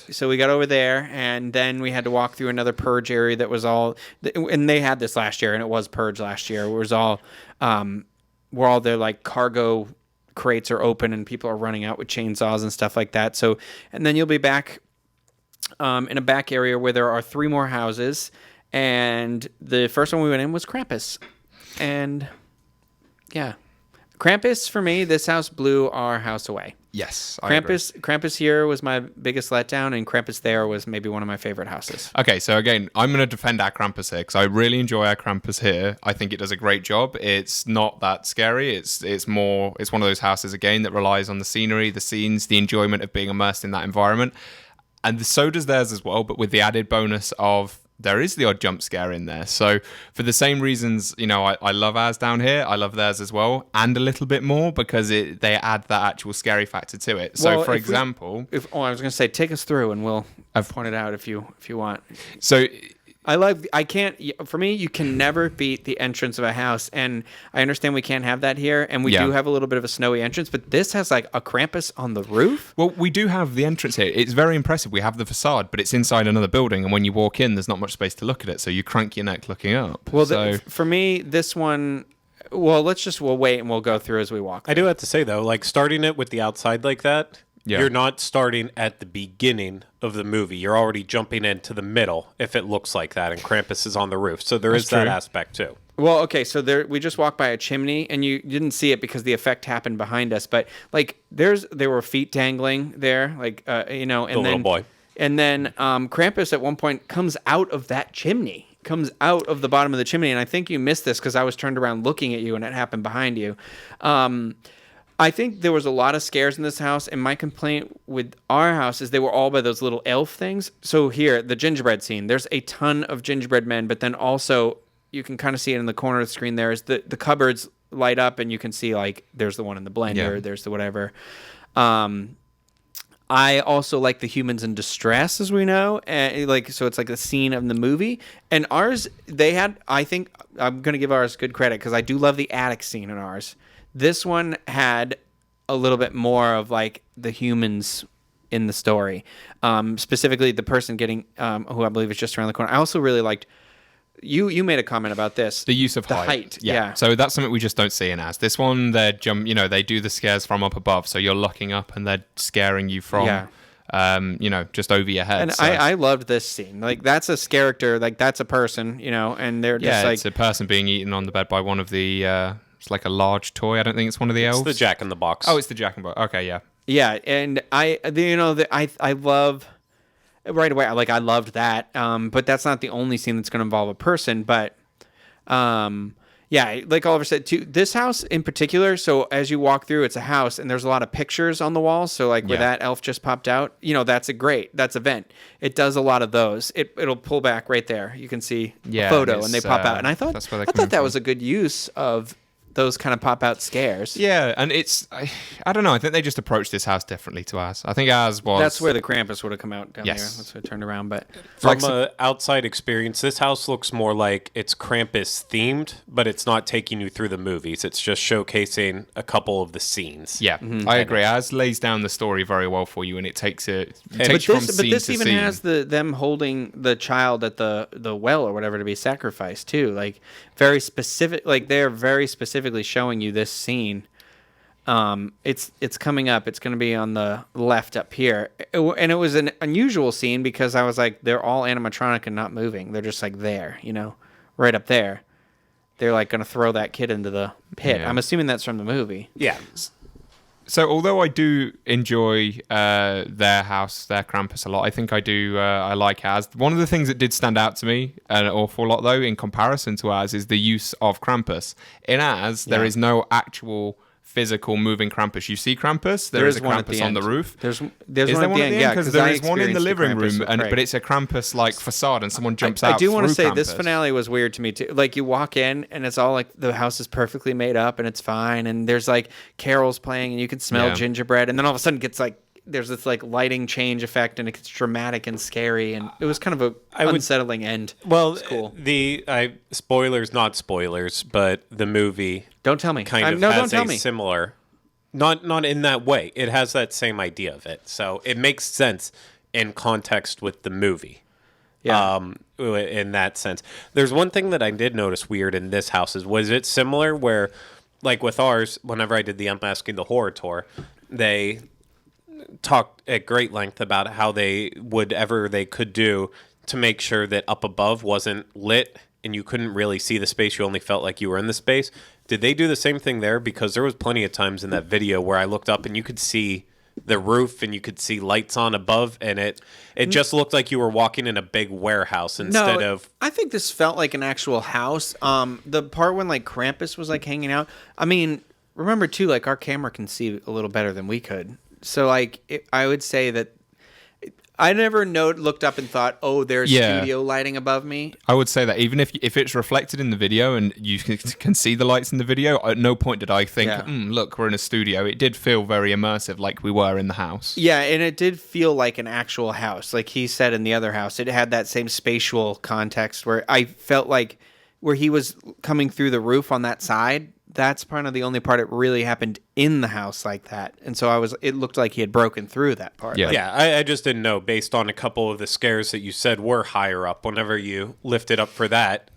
[SPEAKER 2] so we got over there, and then we had to walk through another Purge area that was all, and they had this last year, and it was Purge last year. It was all, where all their like cargo crates are open and people are running out with chainsaws and stuff like that. So, and then you'll be back, in a back area where there are 3 more houses, and the first one we went in was Krampus, and yeah. Krampus, for me, this house blew our house away.
[SPEAKER 3] Yes, I agree.
[SPEAKER 2] Krampus here was my biggest letdown, and Krampus there was maybe one of my favorite houses.
[SPEAKER 3] Okay, so again, I'm going to defend our Krampus here because I really enjoy our Krampus here. I think it does a great job. It's not that scary. It's one of those houses, again, that relies on the scenery, the scenes, the enjoyment of being immersed in that environment. And so does theirs as well, but with the added bonus of there is the odd jump scare in there. So for the same reasons, I love ours down here. I love theirs as well, and a little bit more because they add that actual scary factor to it. So,
[SPEAKER 2] Well,
[SPEAKER 3] for
[SPEAKER 2] if
[SPEAKER 3] example,
[SPEAKER 2] I was going to say, take us through, and we'll point it out if you want.
[SPEAKER 3] so
[SPEAKER 2] For me, you can never beat the entrance of a house. And I understand we can't have that here. And we do have a little bit of a snowy entrance, but this has like a Krampus on the roof.
[SPEAKER 3] Well, we do have the entrance here. It's very impressive. We have the facade, but it's inside another building. And when you walk in, there's not much space to look at it. So you crank your neck looking up.
[SPEAKER 2] Well, for me, this one, we'll wait and we'll go through as we walk.
[SPEAKER 1] I do have to say, though, like starting it with the outside like that,
[SPEAKER 3] Yeah.
[SPEAKER 1] you're not starting at the beginning of the movie. You're already jumping into the middle if it looks like that, and Krampus is on the roof. So is that
[SPEAKER 3] true.
[SPEAKER 1] aspect, too.
[SPEAKER 2] Well, okay, so we just walked by a chimney, and you didn't see it because the effect happened behind us. But like, there were feet dangling there, like and
[SPEAKER 1] The
[SPEAKER 2] then
[SPEAKER 1] little boy.
[SPEAKER 2] and then Krampus at one point comes out of that chimney, comes out of the bottom of the chimney, and I think you missed this because I was turned around looking at you, and it happened behind you. I think there was a lot of scares in this house, and my complaint with our house is they were all by those little elf things. So here, the gingerbread scene, there's a ton of gingerbread men, but then also you can kind of see it in the corner of the screen there is the cupboards light up, and you can see like there's the one in the blender, there's the whatever. I also like the humans in distress, as we know, and so it's like a scene of the movie. And ours, they had, I think, I'm gonna give ours good credit because I do love the attic scene in ours. This one had a little bit more of like the humans in the story, specifically the person getting who I believe is just around the corner. I also really liked. You made a comment about this.
[SPEAKER 3] The use of height.
[SPEAKER 2] Yeah.
[SPEAKER 3] So that's something we just don't see in ours. This one, they do the scares from up above. So you're looking up and they're scaring you from, just over your head.
[SPEAKER 2] And
[SPEAKER 3] so
[SPEAKER 2] I loved this scene. Like, that's a character, like that's a person, and they're just like.
[SPEAKER 3] It's a person being eaten on the bed by one of the, it's like a large toy. I don't think it's one of the elves.
[SPEAKER 1] It's the Jack in the Box.
[SPEAKER 3] Oh, it's the Jack in the Box. Okay, yeah.
[SPEAKER 2] Yeah, and I love right away. I loved that. But that's not the only scene that's going to involve a person. But, like Oliver said, too, this house in particular. So as you walk through, it's a house, and there's a lot of pictures on the walls. So like where that elf just popped out, that's that's a vent. It does a lot of those. It'll pull back right there. You can see a photo, and they pop out. And I thought that was a good use of those kind of pop-out scares.
[SPEAKER 3] Yeah, and I don't know. I think they just approached this house differently to ours. I think ours was...
[SPEAKER 2] That's where the Krampus would have come out down there.
[SPEAKER 3] Yes.
[SPEAKER 2] That's where it turned around. But
[SPEAKER 1] From an outside experience, this house looks more like it's Krampus themed, but it's not taking you through the movies. It's just showcasing a couple of the scenes.
[SPEAKER 3] Yeah, I agree. Ours lays down the story very well for you, and it takes it from
[SPEAKER 2] But
[SPEAKER 3] scene
[SPEAKER 2] this
[SPEAKER 3] to
[SPEAKER 2] even
[SPEAKER 3] scene.
[SPEAKER 2] has them holding the child at the well or whatever to be sacrificed too. Like very specific. Like they're very specifically showing you this scene. It's coming up. It's going to be on the left up here, and it was an unusual scene because I was like, they're all animatronic and not moving. They're just like there, right up there. They're like going to throw that kid into the pit.
[SPEAKER 3] Yeah.
[SPEAKER 2] I'm assuming that's from the movie.
[SPEAKER 1] Yeah.
[SPEAKER 3] So although I do enjoy their house, their Krampus a lot, I think I like ours. One of the things that did stand out to me an awful lot, though, in comparison to ours, is the use of Krampus. In ours, there is no actual physical moving Krampus. You see Krampus, there is a
[SPEAKER 2] one at
[SPEAKER 3] Krampus
[SPEAKER 2] the
[SPEAKER 3] on the
[SPEAKER 2] end.
[SPEAKER 3] roof.
[SPEAKER 2] There's
[SPEAKER 3] Is
[SPEAKER 2] one
[SPEAKER 3] there
[SPEAKER 2] at
[SPEAKER 3] one
[SPEAKER 2] the
[SPEAKER 3] at the
[SPEAKER 2] end,
[SPEAKER 3] end?
[SPEAKER 2] yeah,
[SPEAKER 3] Because
[SPEAKER 2] 'cause
[SPEAKER 3] there
[SPEAKER 2] I
[SPEAKER 3] is one in the
[SPEAKER 2] experienced the
[SPEAKER 3] living
[SPEAKER 2] Krampus
[SPEAKER 3] room,
[SPEAKER 2] with Craig.
[SPEAKER 3] but it's a Krampus-like facade, and someone jumps out
[SPEAKER 2] I do
[SPEAKER 3] want to
[SPEAKER 2] say this finale was weird to me too. Like you walk in and it's all like the house is perfectly made up and it's fine, and there's like carols playing and you can smell gingerbread, and then all of a sudden it gets like there's this like lighting change effect and it gets dramatic and scary, and it was kind of a unsettling end.
[SPEAKER 1] Well,
[SPEAKER 2] it's cool.
[SPEAKER 1] Spoilers, not spoilers, but the movie
[SPEAKER 2] Don't tell me.
[SPEAKER 1] kind of
[SPEAKER 2] no,
[SPEAKER 1] has
[SPEAKER 2] don't tell
[SPEAKER 1] a
[SPEAKER 2] me.
[SPEAKER 1] similar, not in that way. It has that same idea of it, so it makes sense in context with the movie.
[SPEAKER 2] Yeah.
[SPEAKER 1] In that sense, there's one thing that I did notice weird in this house was it similar where, like with ours, whenever I did the Unmasking the Horror tour, they talked at great length about how they could do to make sure that up above wasn't lit and you couldn't really see the space. You only felt like you were in the space. Did they do the same thing there? Because there was plenty of times in that video where I looked up and you could see the roof and you could see lights on above, and it just looked like you were walking in a big warehouse instead of...
[SPEAKER 2] I think this felt like an actual house. The part when like Krampus was like hanging out, I mean, remember too, like our camera can see a little better than we could. So like I would say that I never looked up and thought, oh, there's studio lighting above me.
[SPEAKER 3] I would say that even if it's reflected in the video and you can see the lights in the video, at no point did I think, look, we're in a studio. It did feel very immersive, like we were in the house.
[SPEAKER 2] Yeah, and it did feel like an actual house. Like he said in the other house, it had that same spatial context where I felt like where he was coming through the roof on that side, that's part of the only part it really happened in the house like that. And so it looked like he had broken through that part.
[SPEAKER 3] Yeah.
[SPEAKER 2] Like,
[SPEAKER 1] I just didn't know, based on a couple of the scares that you said were higher up, whenever you lifted up for that,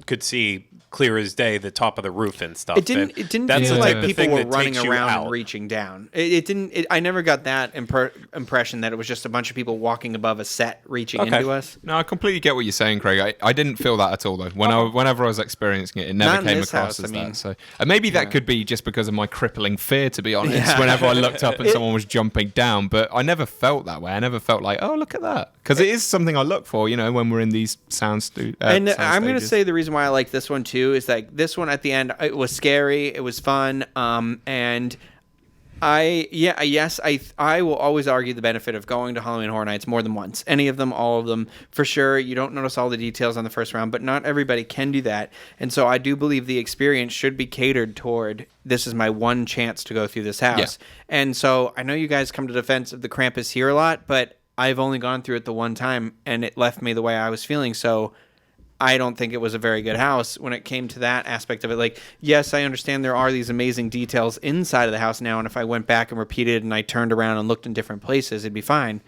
[SPEAKER 1] could see clear as day the top of the roof and stuff.
[SPEAKER 2] It didn't
[SPEAKER 1] That's
[SPEAKER 2] feel
[SPEAKER 1] the
[SPEAKER 2] like
[SPEAKER 1] type of
[SPEAKER 2] people
[SPEAKER 1] thing
[SPEAKER 2] were
[SPEAKER 1] that
[SPEAKER 2] running
[SPEAKER 1] takes you
[SPEAKER 2] around
[SPEAKER 1] out.
[SPEAKER 2] and reaching down. It didn't. I never got that impression that it was just a bunch of people walking above a set reaching into us.
[SPEAKER 3] No, I completely get what you're saying, Craig. I didn't feel that at all, though. Whenever I was experiencing it, it never
[SPEAKER 2] Not in
[SPEAKER 3] came
[SPEAKER 2] this
[SPEAKER 3] across
[SPEAKER 2] house,
[SPEAKER 3] as
[SPEAKER 2] I mean.
[SPEAKER 3] that. So maybe that could be just because of my crippling fear, to be honest, whenever I looked up and someone was jumping down. But I never felt that way. I never felt like, oh, look at that. Because it is something I look for, when we're in these sound
[SPEAKER 2] And I'm going to
[SPEAKER 3] stages.
[SPEAKER 2] say the reason why I like this one, too, is that this one at the end, it was scary, it was fun, and I will always argue the benefit of going to Halloween Horror Nights more than once. Any of them, all of them, for sure. You don't notice all the details on the first round, but not everybody can do that. And so I do believe the experience should be catered toward, this is my one chance to go through this house.
[SPEAKER 3] Yeah.
[SPEAKER 2] And so I know you guys come to defense of the Krampus here a lot, but I've only gone through it the one time, and it left me the way I was feeling, so I don't think it was a very good house when it came to that aspect of it. Like, yes, I understand there are these amazing details inside of the house now, and if I went back and repeated and I turned around and looked in different places, it'd be fine.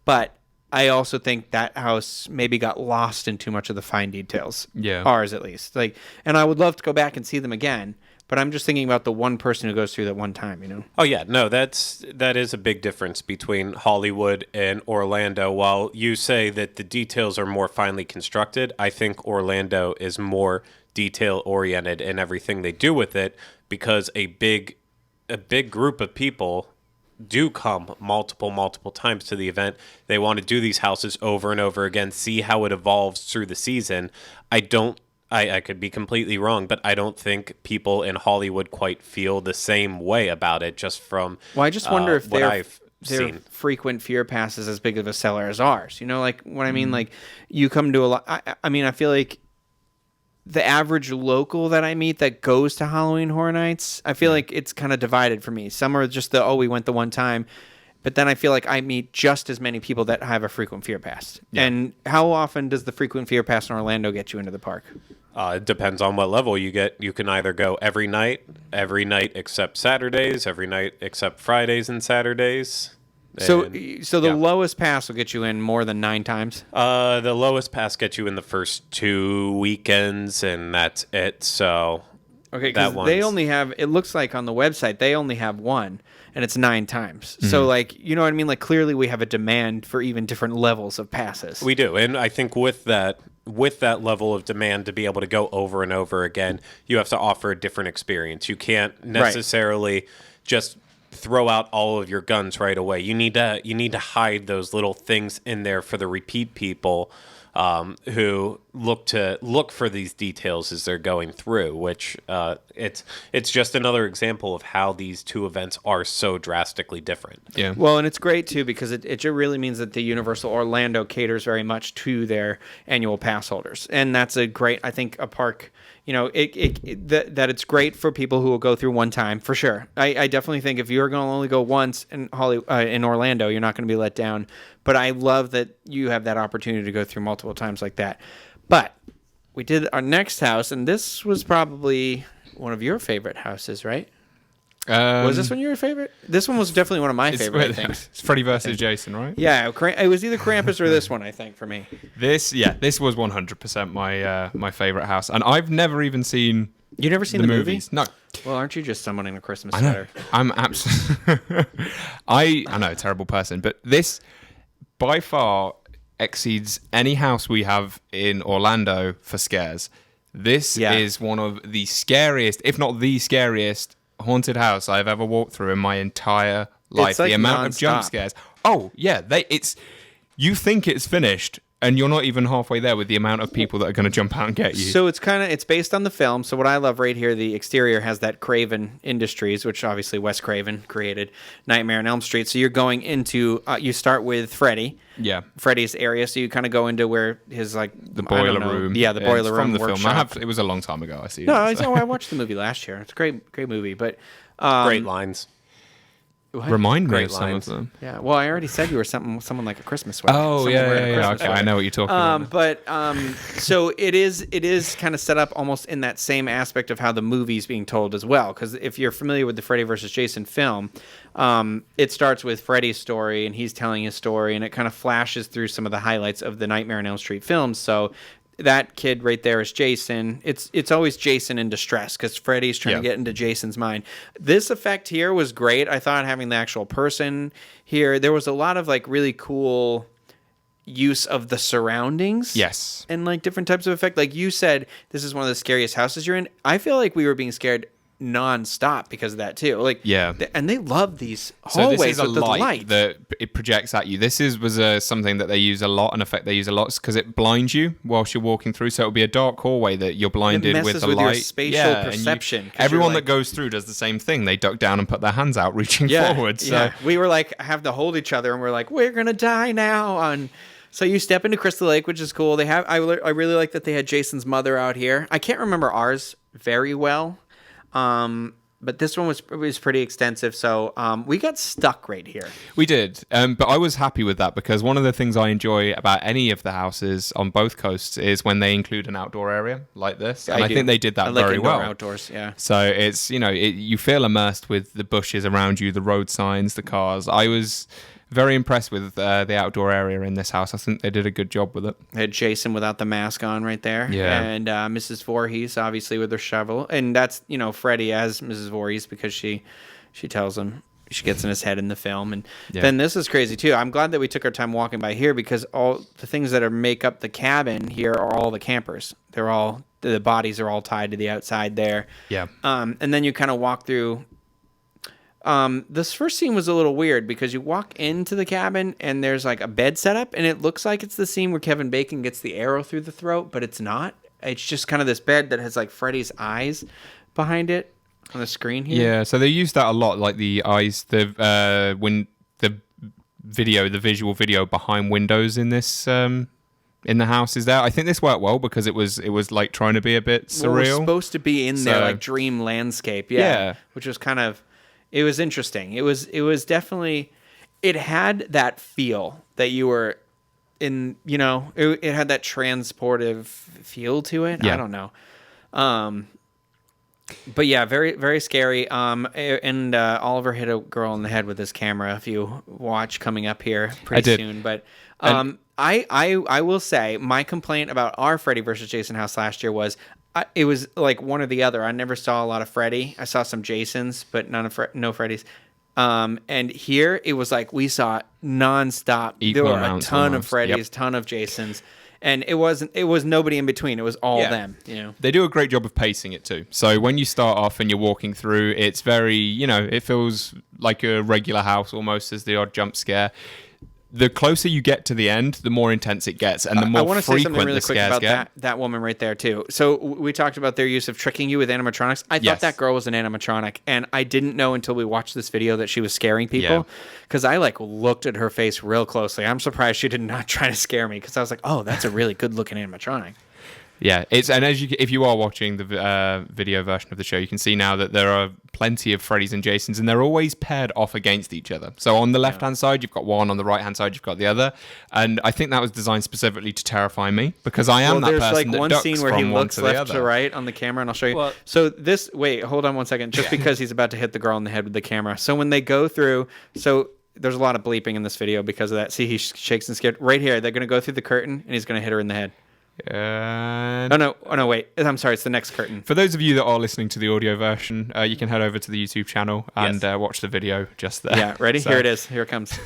[SPEAKER 2] But I also think that house maybe got lost in too much of the fine details.
[SPEAKER 3] Yeah.
[SPEAKER 2] Ours, at least. And I would love to go back and see them again, but I'm just thinking about the one person who goes through that one time,
[SPEAKER 1] Oh yeah, no, that is a big difference between Hollywood and Orlando. While you say that the details are more finely constructed, I think Orlando is more detail oriented in everything they do with it, because a big group of people do come multiple times to the event. They want to do these houses over and over again, see how it evolves through the season. I could be completely wrong, but I don't think people in Hollywood quite feel the same way about it, just from
[SPEAKER 2] Well, I just wonder if
[SPEAKER 1] what
[SPEAKER 2] their
[SPEAKER 1] I've seen.
[SPEAKER 2] frequent fear pass is as big of a seller as ours. Like what I mean? Like, you come to a lot. I mean, I feel like the average local that I meet that goes to Halloween Horror Nights, I feel like it's kind of divided for me. Some are just we went the one time. But then I feel like I meet just as many people that have a frequent fear pass. Yeah. And how often does the frequent fear pass in Orlando get you into the park?
[SPEAKER 1] It depends on what level you get. You can either go every night except Saturdays, every night except Fridays and Saturdays.
[SPEAKER 2] So the lowest pass will get you in more than 9 times?
[SPEAKER 1] The lowest pass gets you in the first 2 weekends, and that's it. So
[SPEAKER 2] okay, because they only have, it looks like on the website, they only have one. And it's 9 times. Mm-hmm. So, you know what I mean? Like, clearly we have a demand for even different levels of passes.
[SPEAKER 1] We do. And I think with that level of demand to be able to go over and over again, you have to offer a different experience. You can't necessarily just throw out all of your guns right away. You need to hide those little things in there for the repeat people who look for these details as they're going through, which it's just another example of how these two events are so drastically different.
[SPEAKER 3] Yeah.
[SPEAKER 2] Well, and it's great too, because it really means that the Universal Orlando caters very much to their annual pass holders, and that's a park. That it's great for people who will go through one time, for sure. I definitely think if you're going to only go once in Orlando, you're not going to be let down. But I love that you have that opportunity to go through multiple times like that. But we did our next house, and this was probably one of your favorite houses, right? Was this one your favorite? This one was definitely one of my favorite things.
[SPEAKER 3] It's Freddy versus Jason, right?
[SPEAKER 2] Yeah, it was either Krampus or this one, I think, for me.
[SPEAKER 3] This was 100% my favorite house, and I've never even seen.
[SPEAKER 2] You never seen the
[SPEAKER 3] movies?
[SPEAKER 2] Movie?
[SPEAKER 3] No.
[SPEAKER 2] Well, aren't you just someone in a Christmas
[SPEAKER 3] I know.
[SPEAKER 2] sweater?
[SPEAKER 3] I'm absolutely. I know, terrible person, but this by far exceeds any house we have in Orlando for scares. This is one of the scariest, if not the scariest, haunted house I've ever walked through in my entire life.
[SPEAKER 2] It's like
[SPEAKER 3] the amount
[SPEAKER 2] non-stop.
[SPEAKER 3] of jump scares. Oh yeah, you think it's finished And you're not even halfway there with the amount of people that are going to jump out and get you.
[SPEAKER 2] So it's based on the film. So what I love right here, the exterior has that Craven Industries, which obviously Wes Craven created Nightmare on Elm Street. So you're going into, you start with Freddy.
[SPEAKER 3] Yeah.
[SPEAKER 2] Freddy's area. So you kind of go into where his
[SPEAKER 3] the boiler room.
[SPEAKER 2] Yeah, the boiler room
[SPEAKER 3] from the
[SPEAKER 2] workshop.
[SPEAKER 3] film. It was a long time ago. I see.
[SPEAKER 2] No, I watched the movie last year. It's a great movie. But
[SPEAKER 1] Great lines.
[SPEAKER 2] what?
[SPEAKER 3] Remind me
[SPEAKER 1] Great
[SPEAKER 3] of some
[SPEAKER 1] lines.
[SPEAKER 3] of them.
[SPEAKER 2] Yeah. Well, I already said you were someone like a Christmas sweater.
[SPEAKER 3] Oh
[SPEAKER 2] Someone
[SPEAKER 3] yeah,
[SPEAKER 2] wearing a
[SPEAKER 3] yeah.
[SPEAKER 2] Christmas
[SPEAKER 3] Okay,
[SPEAKER 2] sweater.
[SPEAKER 3] I know what you're talking about.
[SPEAKER 2] But so it is kind of set up almost in that same aspect of how the movie's being told as well. Because if you're familiar with the Freddy vs. Jason film, it starts with Freddy's story and he's telling his story, and it kind of flashes through some of the highlights of the Nightmare on Elm Street films. So that kid right there is Jason. It's always Jason in distress because Freddy's trying to get into Jason's mind. This effect here was great. I thought having the actual person here, there was a lot of like really cool use of the surroundings.
[SPEAKER 3] Yes.
[SPEAKER 2] And like different types of effect. Like you said, this is one of the scariest houses you're in. I feel like we were being scared non-stop because of that too. Like and they love these hallways
[SPEAKER 3] so this is a
[SPEAKER 2] with the light
[SPEAKER 3] that it projects at you. This was something that they use a lot, an effect they use a lot, because it blinds you whilst you're walking through. So it'll be a dark hallway that you're blinded with the
[SPEAKER 2] with
[SPEAKER 3] light.
[SPEAKER 2] your spatial perception.
[SPEAKER 3] Everyone that goes through does the same thing. They duck down and put their hands out, reaching forward. So
[SPEAKER 2] we were like have to hold each other, and we're like, we're gonna die now. So you step into Crystal Lake, which is cool. They have I really like that they had Jason's mother out here. I can't remember ours very well. But this one was pretty extensive, so we got stuck right here.
[SPEAKER 3] We did, but I was happy with that because one of the things I enjoy about any of the houses on both coasts is when they include an outdoor area like this, and I think they did that very well.
[SPEAKER 2] Outdoors, yeah.
[SPEAKER 3] So it's you feel immersed with the bushes around you, the road signs, the cars. I was very impressed with the outdoor area in this house. I think they did a good job with it.
[SPEAKER 2] They had Jason without the mask on right there.
[SPEAKER 3] Yeah.
[SPEAKER 2] And Mrs. Voorhees, obviously, with her shovel. And that's, Freddy as Mrs. Voorhees because she tells him, she gets in his head in the film. And then this is crazy, too. I'm glad that we took our time walking by here because all the things that make up the cabin here are all the campers. The bodies are all tied to the outside there.
[SPEAKER 3] Yeah.
[SPEAKER 2] And then you kind of walk through. This first scene was a little weird because you walk into the cabin and there's like a bed set up and it looks like it's the scene where Kevin Bacon gets the arrow through the throat, but it's not. It's just kind of this bed that has like Freddy's eyes behind it on the screen here.
[SPEAKER 3] Yeah, so they use that a lot, like the eyes, the visual video behind windows in this in the house is there. I think this worked well because it was like trying to be a bit surreal.
[SPEAKER 2] Well, it was supposed to be in there like dream landscape, which was kind of. It was interesting. It was definitely, it had that feel that you were in, it had that transportive feel to it.
[SPEAKER 3] Yeah.
[SPEAKER 2] I don't know. But yeah, very, very scary. And Oliver hit a girl in the head with his camera if you watch coming up here pretty soon. But I will say my complaint about our Freddy versus Jason house last year was it was like one or the other. I never saw a lot of Freddy. I saw some Jasons, but no Freddys. And here it was like we saw nonstop. There were a ton of Freddys, ton of Jasons, and it was nobody in between. It was all them.
[SPEAKER 3] They do a great job of pacing it too. So when you start off and you're walking through, it's very it feels like a regular house almost as the odd jump scare. The closer you get to the end, the more intense it gets, and the more frequent the scares get. I want to say something really quick about
[SPEAKER 2] that woman right there, too. So we talked about their use of tricking you with animatronics. I thought that girl was an animatronic, and I didn't know until we watched this video that she was scaring people, because I looked at her face real closely. I'm surprised she did not try to scare me, because I was like, oh, that's a really good-looking animatronic.
[SPEAKER 3] Yeah, if you are watching the video version of the show, you can see now that there are plenty of Freddys and Jasons, and they're always paired off against each other. So on the left-hand side, you've got one. On the right-hand side, you've got the other. And I think that was designed specifically to terrify me because I am that person that ducks
[SPEAKER 2] scene where
[SPEAKER 3] from
[SPEAKER 2] he looks
[SPEAKER 3] one to
[SPEAKER 2] left
[SPEAKER 3] the other.
[SPEAKER 2] to right on the camera, and I'll show you.
[SPEAKER 1] Well,
[SPEAKER 2] so wait, hold on one second. Just because he's about to hit the girl in the head with the camera. So when they go through, there's a lot of bleeping in this video because of that. See, he shakes and scared. Right here, they're going to go through the curtain, and he's going to hit her in the head. Oh no, wait. I'm sorry, it's the next curtain.
[SPEAKER 3] For those of you that are listening to the audio version, you can head over to the YouTube channel and watch the video just there.
[SPEAKER 2] Yeah, ready? Here it is. Here it comes.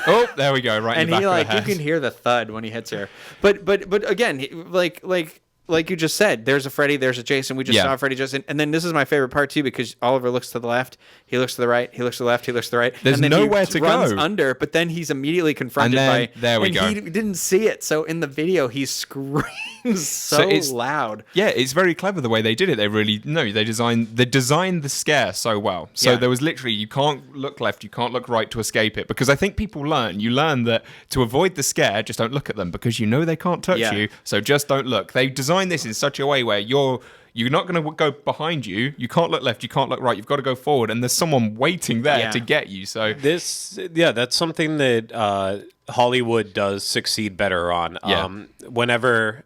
[SPEAKER 3] Oh, there we go. Right in the back of her head.
[SPEAKER 2] You can hear the thud when he hits her. But again, like like you just said, there's a Freddy, there's a Jason. We just saw Freddy, Jason. And then this is my favorite part, too, because Oliver looks to the left, he looks to the right, he looks to the left, he looks to the right.
[SPEAKER 3] There's
[SPEAKER 2] and then
[SPEAKER 3] nowhere
[SPEAKER 2] he
[SPEAKER 3] to
[SPEAKER 2] runs
[SPEAKER 3] go.
[SPEAKER 2] under, but then he's immediately confronted
[SPEAKER 3] And then,
[SPEAKER 2] by...
[SPEAKER 3] there we go.
[SPEAKER 2] He didn't see it. So in the video, he screams so loud.
[SPEAKER 3] Yeah, it's very clever the way they did it. They designed the scare so well. So there was literally, you can't look left, you can't look right to escape it. Because I think people learn that to avoid the scare, just don't look at them because you know they can't touch you. So just don't look. They designed this in such a way where you're not going to go behind you. You can't look left. You can't look right. You've got to go forward, and there's someone waiting there to get you. So
[SPEAKER 1] that's something that Hollywood does succeed better on.
[SPEAKER 3] Yeah.
[SPEAKER 1] Whenever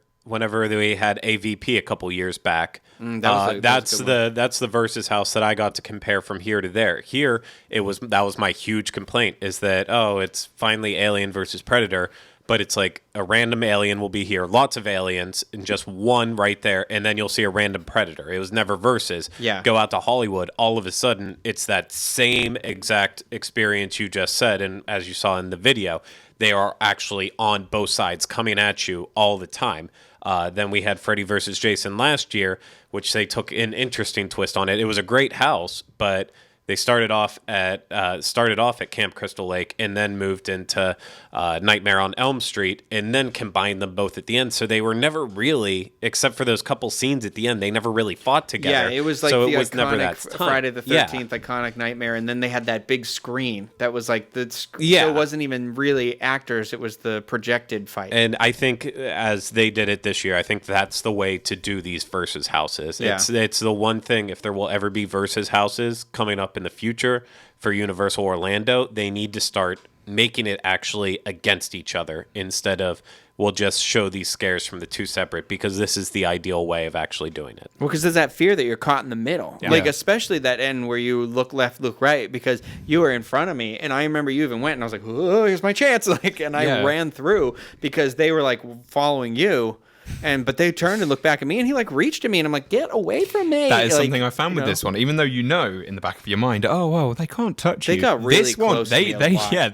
[SPEAKER 1] they had AVP a couple years back, that's the Versus house that I got to compare from here to there. Here, that was my huge complaint is that it's finally Alien versus Predator. But it's like a random alien will be here, lots of aliens, and just one right there, and then you'll see a random predator. It was never versus.
[SPEAKER 2] Yeah.
[SPEAKER 1] Go out to Hollywood, all of a sudden, it's that same exact experience you just said, and as you saw in the video, they are actually on both sides coming at you all the time. Then we had Freddy versus Jason last year, which they took an interesting twist on it. It was a great house, but... They started off at Camp Crystal Lake and then moved into Nightmare on Elm Street and then combined them both at the end. So they were never really, except for those couple scenes at the end, they never really fought together.
[SPEAKER 2] Yeah, it was like
[SPEAKER 1] so
[SPEAKER 2] the
[SPEAKER 1] it was never
[SPEAKER 2] iconic
[SPEAKER 1] that time.
[SPEAKER 2] Friday the 13th iconic Nightmare, and then they had that big screen that was like so it wasn't even really actors; it was the projected fight.
[SPEAKER 1] And I think as they did it this year, I think that's the way to do these versus houses.
[SPEAKER 2] Yeah.
[SPEAKER 1] It's the one thing, if there will ever be versus houses coming up in the future for Universal Orlando, they need to start making it actually against each other instead of we'll just show these scares from the two separate, because this is the ideal way of actually doing it.
[SPEAKER 2] Well, because there's that fear that you're caught in the middle.
[SPEAKER 1] Yeah.
[SPEAKER 2] Like, especially that end where you look left, look right, because you were in front of me, and I remember you even went, and I was like, oh, here's my chance. And I ran through because they were, like, following you. But they turned and looked back at me, and he reached at me, and I'm like, "Get away from me!"
[SPEAKER 3] That is something I found with this one. Even though you know in the back of your mind, they can't touch you.
[SPEAKER 2] They got really
[SPEAKER 3] this one,
[SPEAKER 2] close to me a lot.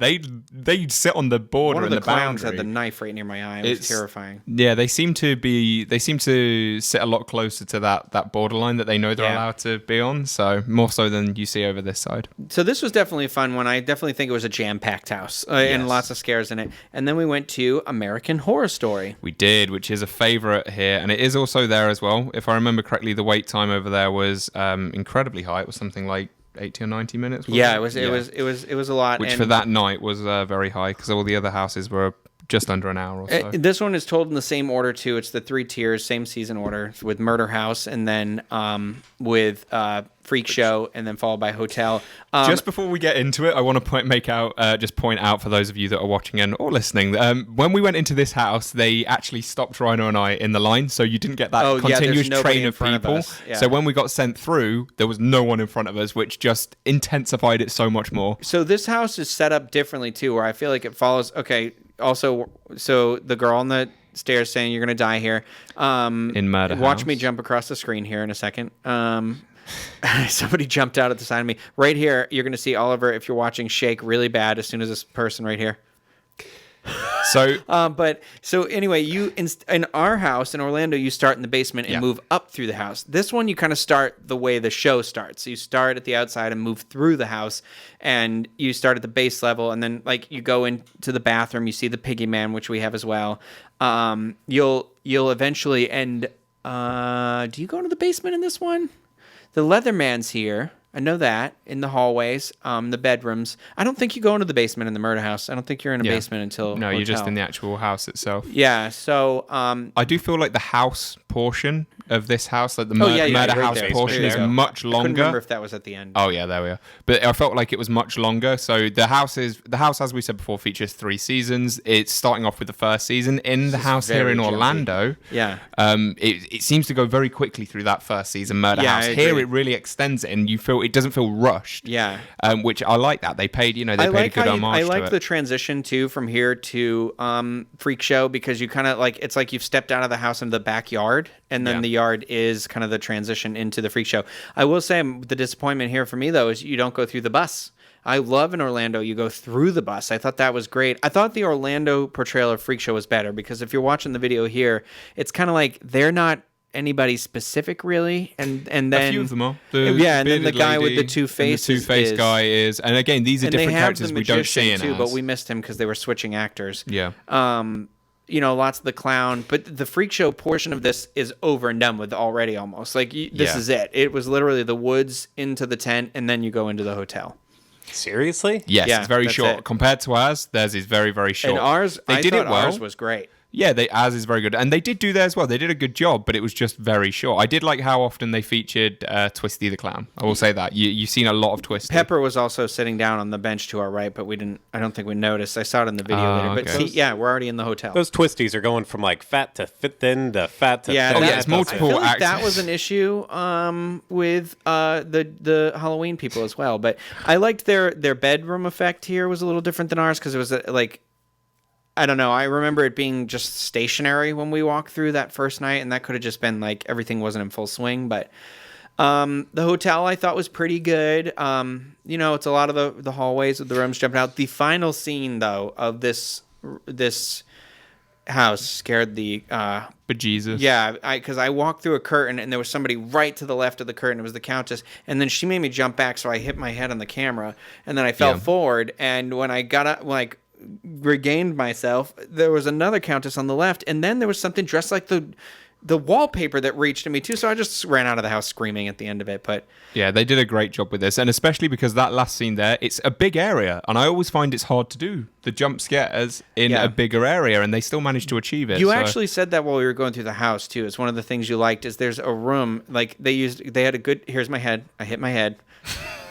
[SPEAKER 3] they sit on the border.
[SPEAKER 2] One of
[SPEAKER 3] and
[SPEAKER 2] the
[SPEAKER 3] the
[SPEAKER 2] clowns
[SPEAKER 3] boundary.
[SPEAKER 2] had the knife right near my eye. It was terrifying.
[SPEAKER 3] Yeah, they seem to sit a lot closer to that borderline that they know they're allowed to be on. So more so than you see over this side.
[SPEAKER 2] So this was definitely a fun one. I definitely think it was a jam-packed house and lots of scares in it. And then we went to American Horror Story.
[SPEAKER 3] We did, which is a favorite here, and it is also there as well. If I remember correctly, the wait time over there was incredibly high. It was something like 80 or 90 minutes.
[SPEAKER 2] It was a lot.
[SPEAKER 3] Which for that night was very high because all the other houses were just under an hour or so.
[SPEAKER 2] This one is told in the same order too. It's the 3 tiers, same season order, with Murder House, and then with Freak Show, and then followed by Hotel.
[SPEAKER 3] Just before we get into it, I want to point out for those of you that are watching and or listening, when we went into this house, they actually stopped Ryno and I in the line, so you didn't get that continuous train of people. So when we got sent through, there was no one in front of us, which just intensified it so much more.
[SPEAKER 2] So this house is set up differently too, where I feel like it follows. Okay, also, so the girl on the stairs saying you're gonna die here.
[SPEAKER 3] In Murder House.
[SPEAKER 2] Watch me jump across the screen here in a second. Somebody jumped out at the side of me. Right here, you're going to see Oliver, if you're watching, shake really bad as soon as this person right here.
[SPEAKER 3] So,
[SPEAKER 2] so anyway, you in our house in Orlando, you start in the basement and move up through the house. This one, you kind of start the way the show starts. So you start at the outside and move through the house, and you start at the base level, and then you go into the bathroom. You see the Piggy Man, which we have as well. You'll eventually end. Do you go into the basement in this one? The Leatherman's here. I know that. In the hallways, the bedrooms. I don't think you go into the basement in the Murder House. I don't think you're in a basement until
[SPEAKER 3] No,
[SPEAKER 2] Hotel.
[SPEAKER 3] you're just in the actual house itself.
[SPEAKER 2] Yeah, so...
[SPEAKER 3] I do feel like the house portion of this house, like the Murder
[SPEAKER 2] right
[SPEAKER 3] House
[SPEAKER 2] there.
[SPEAKER 3] portion, is much
[SPEAKER 2] I
[SPEAKER 3] longer.
[SPEAKER 2] couldn't remember if that was at the end.
[SPEAKER 3] Oh yeah, there we are. But I felt like it was much longer. So the house, as we said before, features 3 seasons. It's starting off with the first season in the house here in Orlando.
[SPEAKER 2] Yeah.
[SPEAKER 3] It seems to go very quickly through that first season, Murder House. Here it really extends it, and it doesn't feel rushed.
[SPEAKER 2] Yeah.
[SPEAKER 3] Which I like that they paid. They paid a good homage to it.
[SPEAKER 2] I like the transition too from here to Freak Show, because you kind of it's like you've stepped out of the house into the backyard, and then the yard is kind of the transition into the Freak Show. I will say the disappointment here for me though is you don't go through the bus. I love in Orlando, you go through the bus. I thought that was great. I thought the Orlando portrayal of Freak Show was better because if you're watching the video here, it's kind of like they're not anybody specific really, and then
[SPEAKER 3] A few of them are.
[SPEAKER 2] and then the
[SPEAKER 3] bearded
[SPEAKER 2] guy with
[SPEAKER 3] lady
[SPEAKER 2] the two
[SPEAKER 3] and
[SPEAKER 2] faces
[SPEAKER 3] the two-faced guy is, and again, these are
[SPEAKER 2] and they
[SPEAKER 3] different
[SPEAKER 2] have
[SPEAKER 3] characters
[SPEAKER 2] the
[SPEAKER 3] we don't see
[SPEAKER 2] magician
[SPEAKER 3] in
[SPEAKER 2] too,
[SPEAKER 3] ours.
[SPEAKER 2] but we missed him because they were switching actors.
[SPEAKER 3] Yeah.
[SPEAKER 2] Lots of the clown, but the Freak Show portion of this is over and done with already almost. Like, this is it. It was literally the woods into the tent, and then you go into the hotel.
[SPEAKER 1] Seriously?
[SPEAKER 3] Yes,
[SPEAKER 2] Yeah,
[SPEAKER 3] it's very
[SPEAKER 2] that's
[SPEAKER 3] short.
[SPEAKER 2] it.
[SPEAKER 3] Compared to ours, theirs is very, very short.
[SPEAKER 2] And ours,
[SPEAKER 3] they
[SPEAKER 2] I
[SPEAKER 3] did
[SPEAKER 2] thought
[SPEAKER 3] it well.
[SPEAKER 2] ours was great.
[SPEAKER 3] Yeah, ours is very good. And they did do that as well. They did a good job, but it was just very short. I did like how often they featured Twisty the Clown. I will say that. You've seen a lot of Twisty.
[SPEAKER 2] Pepper was also sitting down on the bench to our right, but I don't think we noticed. I saw it in the video later. But
[SPEAKER 3] okay.
[SPEAKER 2] see, we're already in the hotel.
[SPEAKER 1] Those twisties are going from like fat to thin to fat to
[SPEAKER 2] Yeah,
[SPEAKER 1] thin.
[SPEAKER 2] that-
[SPEAKER 3] it's multiple
[SPEAKER 2] I feel like
[SPEAKER 3] actors.
[SPEAKER 2] that was an issue with the Halloween people as well. But I liked their bedroom effect here was a little different than ours because it was like, I don't know. I remember it being just stationary when we walked through that first night, and that could have just been like everything wasn't in full swing. But the hotel I thought was pretty good. It's a lot of the hallways with the rooms jumping out. The final scene though of this house scared the
[SPEAKER 3] Bejesus.
[SPEAKER 2] yeah, because I walked through a curtain and there was somebody right to the left of the curtain. It was the Countess, and then she made me jump back, so I hit my head on the camera, and then I fell forward. And when I got up, regained myself, there was another Countess on the left, and then there was something dressed like the wallpaper that reached at me too. So I just ran out of the house screaming at the end of it. But
[SPEAKER 3] Yeah, they did a great job with this, and especially because that last scene there, it's a big area, and I always find it's hard to do the jump scares in a bigger area, and they still managed to achieve it.
[SPEAKER 2] you actually said that while we were going through the house too. It's one of the things you liked is there's a room like they had a good. Here's my head. I hit my head.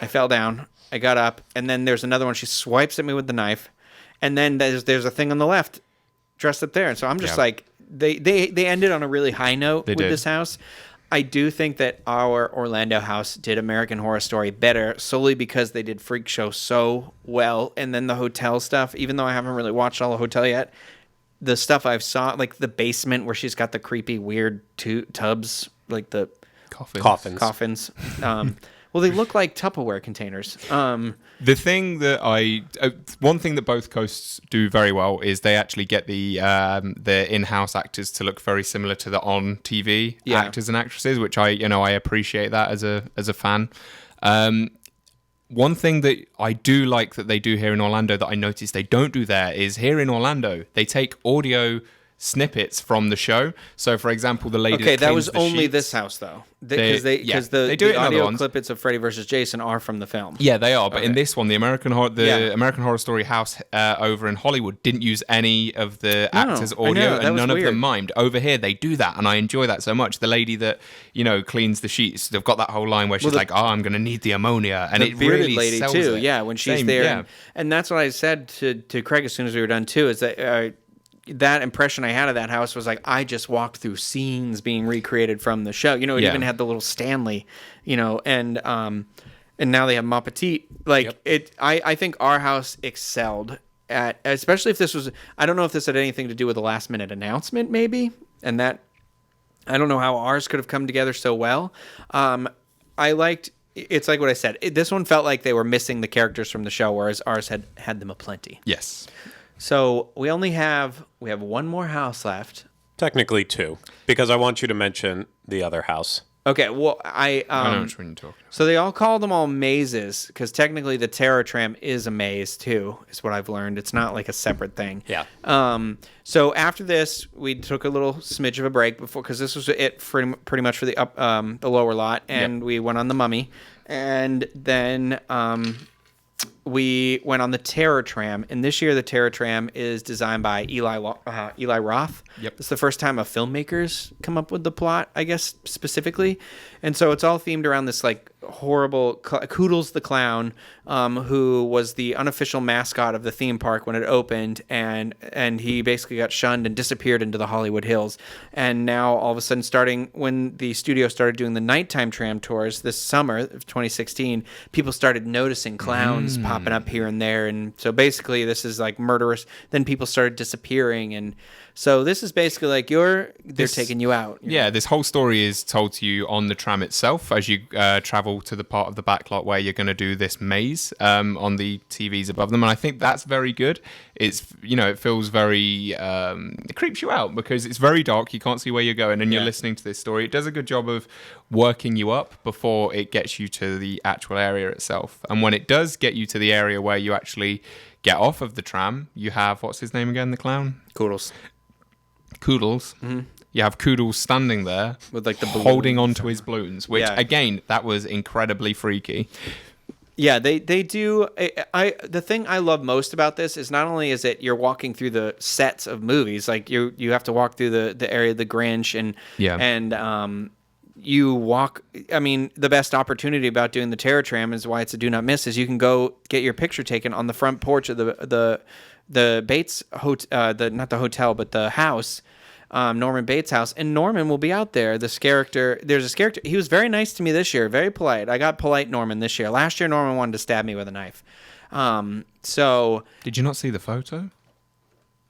[SPEAKER 2] I fell down. I got up, and then there's another one. She swipes at me with the knife, and then there's a thing on the left, dressed up there. And so I'm just like, they ended on a really high note with this house. I do think that our Orlando house did American Horror Story better solely because they did Freak Show so well. And then the hotel stuff, even though I haven't really watched all the hotel yet, the stuff I've saw, like the basement where she's got the creepy weird tubs, like the coffins. Well, they look like Tupperware containers.
[SPEAKER 3] The thing that one thing that both coasts do very well is they actually get the in-house actors to look very similar to the on TV actors and actresses, which I appreciate that as a fan. One thing that I do like that they do here in Orlando that I noticed they don't do there is here in Orlando they take audio snippets from the show. So, for example, the lady
[SPEAKER 2] that was only
[SPEAKER 3] sheets,
[SPEAKER 2] this house though,
[SPEAKER 3] they do
[SPEAKER 2] the
[SPEAKER 3] it in other
[SPEAKER 2] audio
[SPEAKER 3] ones.
[SPEAKER 2] clippets of Freddy vs. Jason are from the film.
[SPEAKER 3] Yeah, they are. But in this one, the American Horror Story house over in Hollywood didn't use any of the actors' audio, and none of them mimed. Over here, they do that, and I enjoy that so much. The lady that cleans the sheets, they've got that whole line where she's like, "Oh, I'm going to need the ammonia," and
[SPEAKER 2] the
[SPEAKER 3] it really
[SPEAKER 2] lady
[SPEAKER 3] sells
[SPEAKER 2] too.
[SPEAKER 3] it.
[SPEAKER 2] Yeah, when she's
[SPEAKER 3] Same,
[SPEAKER 2] there,
[SPEAKER 3] yeah.
[SPEAKER 2] and that's what I said to Craig as soon as we were done too. Is that. That impression I had of that house was like I just walked through scenes being recreated from the show. It even had the little Stanley, and now they have Ma Petite. I think our house excelled at, especially if this was. I don't know if this had anything to do with a last minute announcement, maybe, and that I don't know how ours could have come together so well. I liked. It's like what I said. This one felt like they were missing the characters from the show, whereas ours had them aplenty.
[SPEAKER 3] Yes.
[SPEAKER 2] So we have one more house left.
[SPEAKER 1] Technically 2, because I want you to mention the other house.
[SPEAKER 2] Okay, well, I
[SPEAKER 3] know which one you're talking about.
[SPEAKER 2] So they all call them all mazes because technically the Tram is a maze too, is what I've learned. It's not like a separate thing.
[SPEAKER 1] Yeah.
[SPEAKER 2] So after this, we took a little smidge of a break because this was it pretty much for the lower lot, and we went on the Mummy, and then we went on the Tram, and this year the Tram is designed by Eli Roth.
[SPEAKER 3] Yep.
[SPEAKER 2] It's the first time a filmmaker's come up with the plot, I guess, specifically. And so it's all themed around this like horrible Koodles the Clown, who was the unofficial mascot of the theme park when it opened, and he basically got shunned and disappeared into the Hollywood Hills. And now all of a sudden, starting when the studio started doing the nighttime tram tours this summer of 2016, people started noticing clowns pop popping up here and there. And so basically this is like murderous. Then people started disappearing. And so this is basically like they're taking you out.
[SPEAKER 3] Yeah, this whole story is told to you on the tram itself as you travel to the part of the backlot where you're going to do this maze on the TVs above them. And I think that's very good. It's, it feels very, it creeps you out because it's very dark. You can't see where you're going and you're listening to this story. It does a good job of working you up before it gets you to the actual area itself. And when it does get you to the area where you actually get off of the tram, you have, what's his name again, the clown?
[SPEAKER 2] Koodles.
[SPEAKER 3] Mm-hmm. You have Koodles standing there
[SPEAKER 2] with like the
[SPEAKER 3] holding onto his balloons, which again, that was incredibly freaky.
[SPEAKER 2] Yeah, they do. The thing I love most about this is not only is it you're walking through the sets of movies, like you have to walk through the area of the Grinch and you walk. I mean, the best opportunity about doing the Terror Tram is why it's a do not miss. Is you can go get your picture taken on the front porch of the Bates hotel, not the hotel, but the house. Norman Bates' house, and Norman will be out there. There's a character. He was very nice to me this year, very polite. I got polite Norman this year. Last year, Norman wanted to stab me with a knife. So
[SPEAKER 3] did you not see the photo?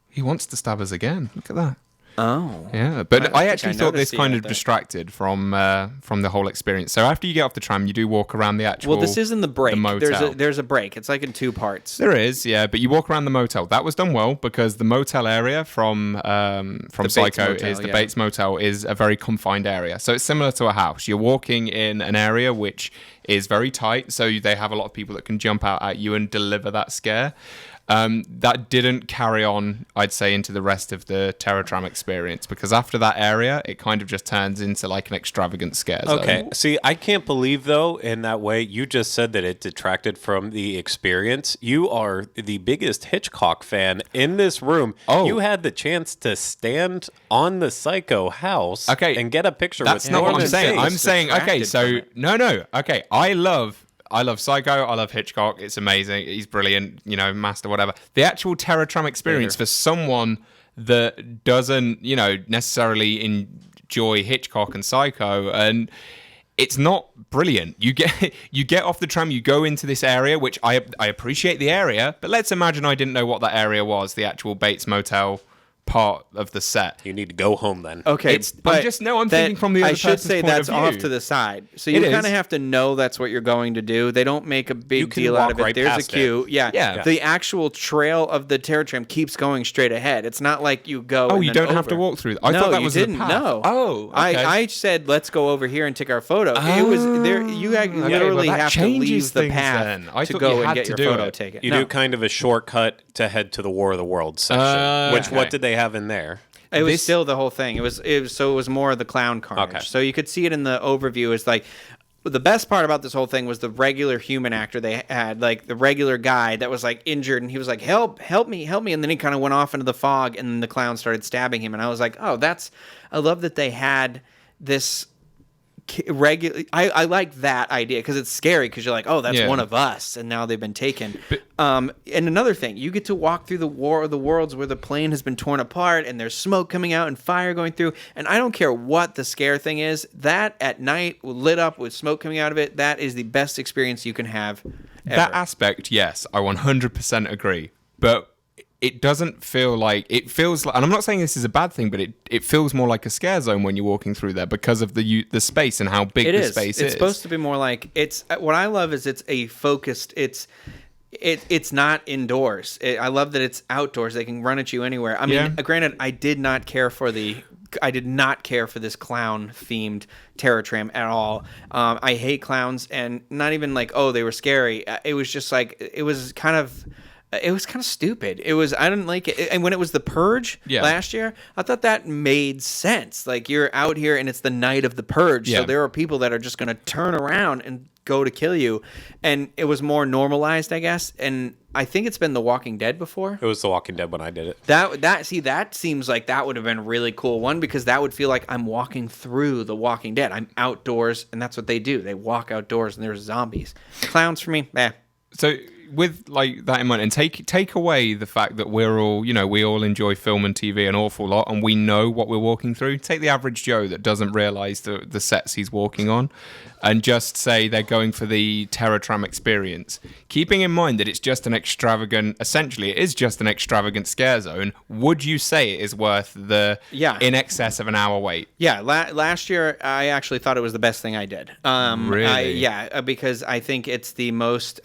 [SPEAKER 3] He wants to stab us again. Look at that.
[SPEAKER 2] Oh.
[SPEAKER 3] Yeah, but I actually thought this
[SPEAKER 2] noticed
[SPEAKER 3] kind
[SPEAKER 2] you
[SPEAKER 3] of
[SPEAKER 2] at that.
[SPEAKER 3] distracted from the whole experience. So after you get off the tram, you do walk around the actual
[SPEAKER 2] Well, this isn't the break.
[SPEAKER 3] the motel.
[SPEAKER 2] There's a break. It's like in two parts.
[SPEAKER 3] There is, yeah, but you walk around the motel. That was done well because the motel area from Psycho
[SPEAKER 2] Motel,
[SPEAKER 3] is the
[SPEAKER 2] yeah.
[SPEAKER 3] Bates Motel is a very confined area. So it's similar to a house. You're walking in an area which is very tight, so they have a lot of people that can jump out at you and deliver that scare. That didn't carry on, I'd say, into the rest of the Terror Tram experience because after that area, it kind of just turns into like an extravagant scare zone.
[SPEAKER 1] Okay. See, I can't believe, though, in that way, you just said that it detracted from the experience. You are the biggest Hitchcock fan in this room.
[SPEAKER 3] Oh.
[SPEAKER 1] You had the chance to stand on the Psycho house and get a picture with
[SPEAKER 3] That's not what I'm
[SPEAKER 1] Norman
[SPEAKER 3] saying.
[SPEAKER 1] Bates.
[SPEAKER 3] I'm saying, okay,
[SPEAKER 2] distracted
[SPEAKER 3] so
[SPEAKER 2] from it.
[SPEAKER 3] no. Okay, I love Psycho. I love Hitchcock. It's amazing. He's brilliant. Master, whatever. The actual Terror Tram experience for someone that doesn't, necessarily enjoy Hitchcock and Psycho, and it's not brilliant. You get off the tram, you go into this area, which I appreciate the area, but let's imagine I didn't know what that area was, the actual Bates Motel part of the set.
[SPEAKER 1] You need to go home then.
[SPEAKER 2] Okay,
[SPEAKER 3] I'm thinking from the other
[SPEAKER 2] I should
[SPEAKER 3] person's
[SPEAKER 2] say
[SPEAKER 3] point
[SPEAKER 2] that's
[SPEAKER 3] of view.
[SPEAKER 2] off to the side, so you
[SPEAKER 3] It
[SPEAKER 2] kind
[SPEAKER 3] is.
[SPEAKER 2] of have to know that's what you're going to do. They don't make a
[SPEAKER 1] You
[SPEAKER 2] big
[SPEAKER 1] can
[SPEAKER 2] deal out
[SPEAKER 1] walk
[SPEAKER 2] of it.
[SPEAKER 1] right
[SPEAKER 2] There's a
[SPEAKER 1] past
[SPEAKER 2] queue.
[SPEAKER 1] it.
[SPEAKER 2] Yeah. The actual trail of the Terror Tram keeps going straight ahead. It's not like you go.
[SPEAKER 3] Oh,
[SPEAKER 2] and
[SPEAKER 3] you
[SPEAKER 2] then
[SPEAKER 3] don't have to
[SPEAKER 2] over.
[SPEAKER 3] walk through. I thought that was
[SPEAKER 2] you
[SPEAKER 3] the
[SPEAKER 2] didn't.
[SPEAKER 3] path.
[SPEAKER 2] No.
[SPEAKER 3] Oh, okay.
[SPEAKER 2] I said let's go over here and take our photo. It was there. You literally
[SPEAKER 3] that
[SPEAKER 2] have to
[SPEAKER 3] changes
[SPEAKER 2] leave the
[SPEAKER 3] things
[SPEAKER 2] path
[SPEAKER 3] then. I
[SPEAKER 2] to
[SPEAKER 3] thought
[SPEAKER 2] go
[SPEAKER 3] you
[SPEAKER 2] and
[SPEAKER 3] had
[SPEAKER 2] get
[SPEAKER 3] to
[SPEAKER 2] your
[SPEAKER 3] do
[SPEAKER 2] photo
[SPEAKER 3] it.
[SPEAKER 2] taken.
[SPEAKER 1] You
[SPEAKER 2] No.
[SPEAKER 1] do kind of a shortcut to head to the War of the Worlds section. Which
[SPEAKER 3] okay.
[SPEAKER 1] what did they have in there?
[SPEAKER 2] It was
[SPEAKER 3] This-
[SPEAKER 2] still the whole thing. It was more of the clown carnage.
[SPEAKER 1] Okay.
[SPEAKER 2] So you could see it in the overview. It's like the best part about this whole thing was the regular human actor they had, like the regular guy that was like injured, and he was like, help me, and then he kind of went off into the fog, and then the clown started stabbing him, and I was like, oh, I love that they had this regular. I like that idea because it's scary because you're like, oh, that's
[SPEAKER 3] Yeah.
[SPEAKER 2] one of us, and now they've been taken. And another thing, you get to walk through the War of the Worlds where the plane has been torn apart and there's smoke coming out and fire going through, and I don't care what the scare thing is, that at night lit up with smoke coming out of it, that is the best experience you can have ever.
[SPEAKER 3] That aspect, yes, I 100% agree. But it doesn't feel like, it feels like, and I'm not saying this is a bad thing, but it feels more like a scare zone when you're walking through there because of the space and how big the space is.
[SPEAKER 2] It's supposed to be more like, it's what I love is it's a focused, it's not indoors. I love that it's outdoors. They can run at you anywhere. I mean, granted, I did not care for this clown themed Terror Tram at all. I hate clowns, and not even like, oh, they were scary. It was just like, it was kind of stupid. I didn't like it. And when it was The Purge last year, I thought that made sense. Like, you're out here and it's the night of The Purge. So there are people that are just going to turn around and go to kill you. And it was more normalized, I guess. And I think it's been The Walking Dead before.
[SPEAKER 1] It was The Walking Dead when I did it.
[SPEAKER 2] That seems like that would have been a really cool one, because that would feel like I'm walking through The Walking Dead. I'm outdoors, and that's what they do. They walk outdoors and there's zombies. Clowns for me,
[SPEAKER 3] So with like that in mind, and take away the fact that we're all, we all enjoy film and TV an awful lot, and we know what we're walking through. Take the average Joe that doesn't realize the sets he's walking on, and just say they're going for the Terror Tram experience, keeping in mind that it's just an extravagant, essentially it is just an extravagant scare zone. Would you say it is worth the in excess of an hour wait?
[SPEAKER 2] Yeah, last year I actually thought it was the best thing I did.
[SPEAKER 3] Really?
[SPEAKER 2] Because I think it's the most.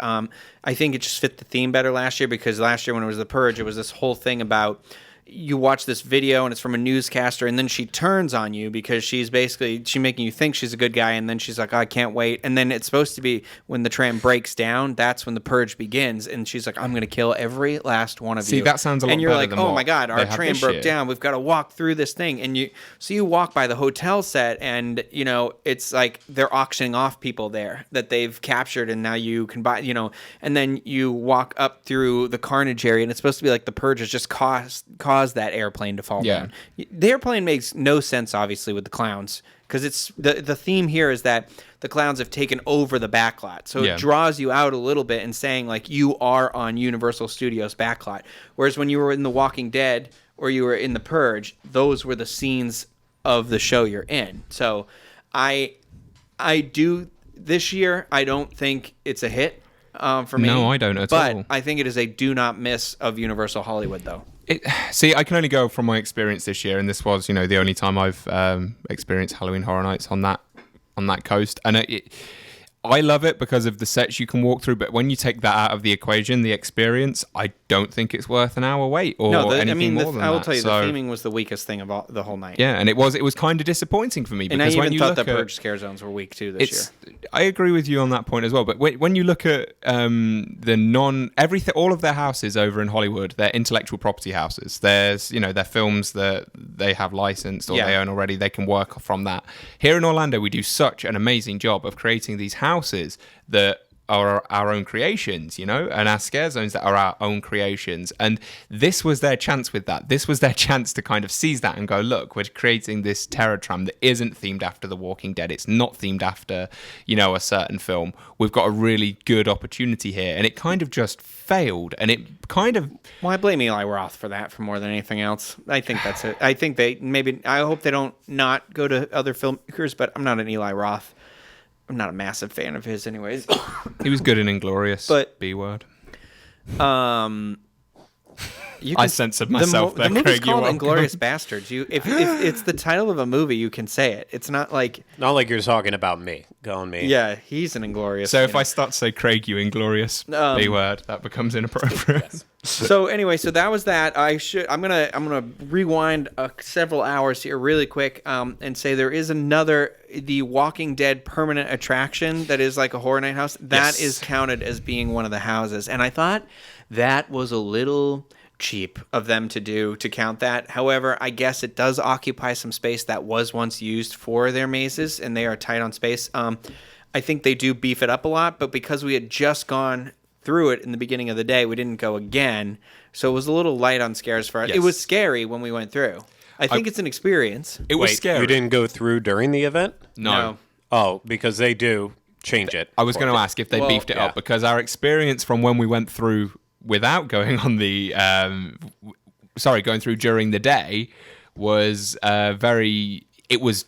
[SPEAKER 2] I think it just fit the theme better last year, because last year when it was The Purge, it was this whole thing about you watch this video and it's from a newscaster, and then she turns on you because she's making you think she's a good guy, and then she's like, oh, I can't wait. And then it's supposed to be when the tram breaks down, that's when the purge begins, and she's like, I'm going to kill every last one of you.
[SPEAKER 3] See, that sounds a lot
[SPEAKER 2] and you're
[SPEAKER 3] better
[SPEAKER 2] like,
[SPEAKER 3] than
[SPEAKER 2] oh
[SPEAKER 3] what
[SPEAKER 2] my God, our
[SPEAKER 3] they have
[SPEAKER 2] tram
[SPEAKER 3] this
[SPEAKER 2] broke
[SPEAKER 3] year.
[SPEAKER 2] down. We've got to walk through this thing. And you walk by the hotel set, and it's like they're auctioning off people there that they've captured, and now you can buy, and then you walk up through the carnage area, and it's supposed to be like the purge has just caused that airplane to fall down. The airplane makes no sense, obviously, with the clowns, because it's the theme here is that the clowns have taken over the backlot, so it draws you out a little bit and saying like you are on Universal Studios backlot. Whereas when you were in The Walking Dead or you were in The Purge, those were the scenes of the show you're in. So I do this year. I don't think it's a hit for me.
[SPEAKER 3] No, I don't at all.
[SPEAKER 2] But I think it is a do not miss of Universal Hollywood, though.
[SPEAKER 3] See, I can only go from my experience this year, and this was, the only time I've experienced Halloween Horror Nights on that coast, and I love it because of the sets you can walk through. But when you take that out of the equation, the experience, I don't think it's worth an hour wait or anything more than that.
[SPEAKER 2] I will tell you, the theming was the weakest thing of the whole night.
[SPEAKER 3] Yeah, and it was kind of disappointing for me,
[SPEAKER 2] and I
[SPEAKER 3] because
[SPEAKER 2] even
[SPEAKER 3] when you
[SPEAKER 2] thought
[SPEAKER 3] look
[SPEAKER 2] the
[SPEAKER 3] at
[SPEAKER 2] purge scare zones were weak too this year.
[SPEAKER 3] I agree with you on that point as well. But when you look at everything, all of their houses over in Hollywood, they're intellectual property houses. There's they're films that they have licensed or they own already. They can work from that. Here in Orlando, we do such an amazing job of creating these houses that are our own creations, and our scare zones that are our own creations. And this was their chance with that. This was their chance to kind of seize that and go, look, we're creating this terror tram that isn't themed after The Walking Dead. It's not themed after, a certain film. We've got a really good opportunity here. And it kind of just failed. And it kind of...
[SPEAKER 2] Well, I blame Eli Roth for that for more than anything else. I think that's it. I think I hope they don't not go to other filmmakers, but I'm not an Eli Roth. I'm not a massive fan of his anyways.
[SPEAKER 3] He was good in Inglourious,
[SPEAKER 2] but
[SPEAKER 3] B-word.
[SPEAKER 2] I
[SPEAKER 3] censored myself there,
[SPEAKER 2] the movie's
[SPEAKER 3] Craig.
[SPEAKER 2] called Inglourious Bastards. If it's the title of a movie, you can say it. It's not like
[SPEAKER 1] you're talking about me, calling me.
[SPEAKER 2] Yeah, he's an Inglorious.
[SPEAKER 3] So if I start to say Craig, you Inglorious B-word, that becomes inappropriate.
[SPEAKER 2] Yes. So anyway, that was that. I'm gonna rewind several hours here really quick and say there is another The Walking Dead permanent attraction that is like a horror night house that is counted as being one of the houses, and I thought that was a little cheap of them to count that. However, I guess it does occupy some space that was once used for their mazes, and they are tight on space. I think they do beef it up a lot, but because we had just gone through it in the beginning of the day, we didn't go again, so it was a little light on scares for us. Yes. It was scary when we went through. I think it's an experience.
[SPEAKER 3] It was scary.
[SPEAKER 1] You didn't go through during the event?
[SPEAKER 3] No.
[SPEAKER 1] Oh, because they do change it.
[SPEAKER 3] I was going to ask if they beefed it up, because our experience from when we went through without going on the going through during the day was it was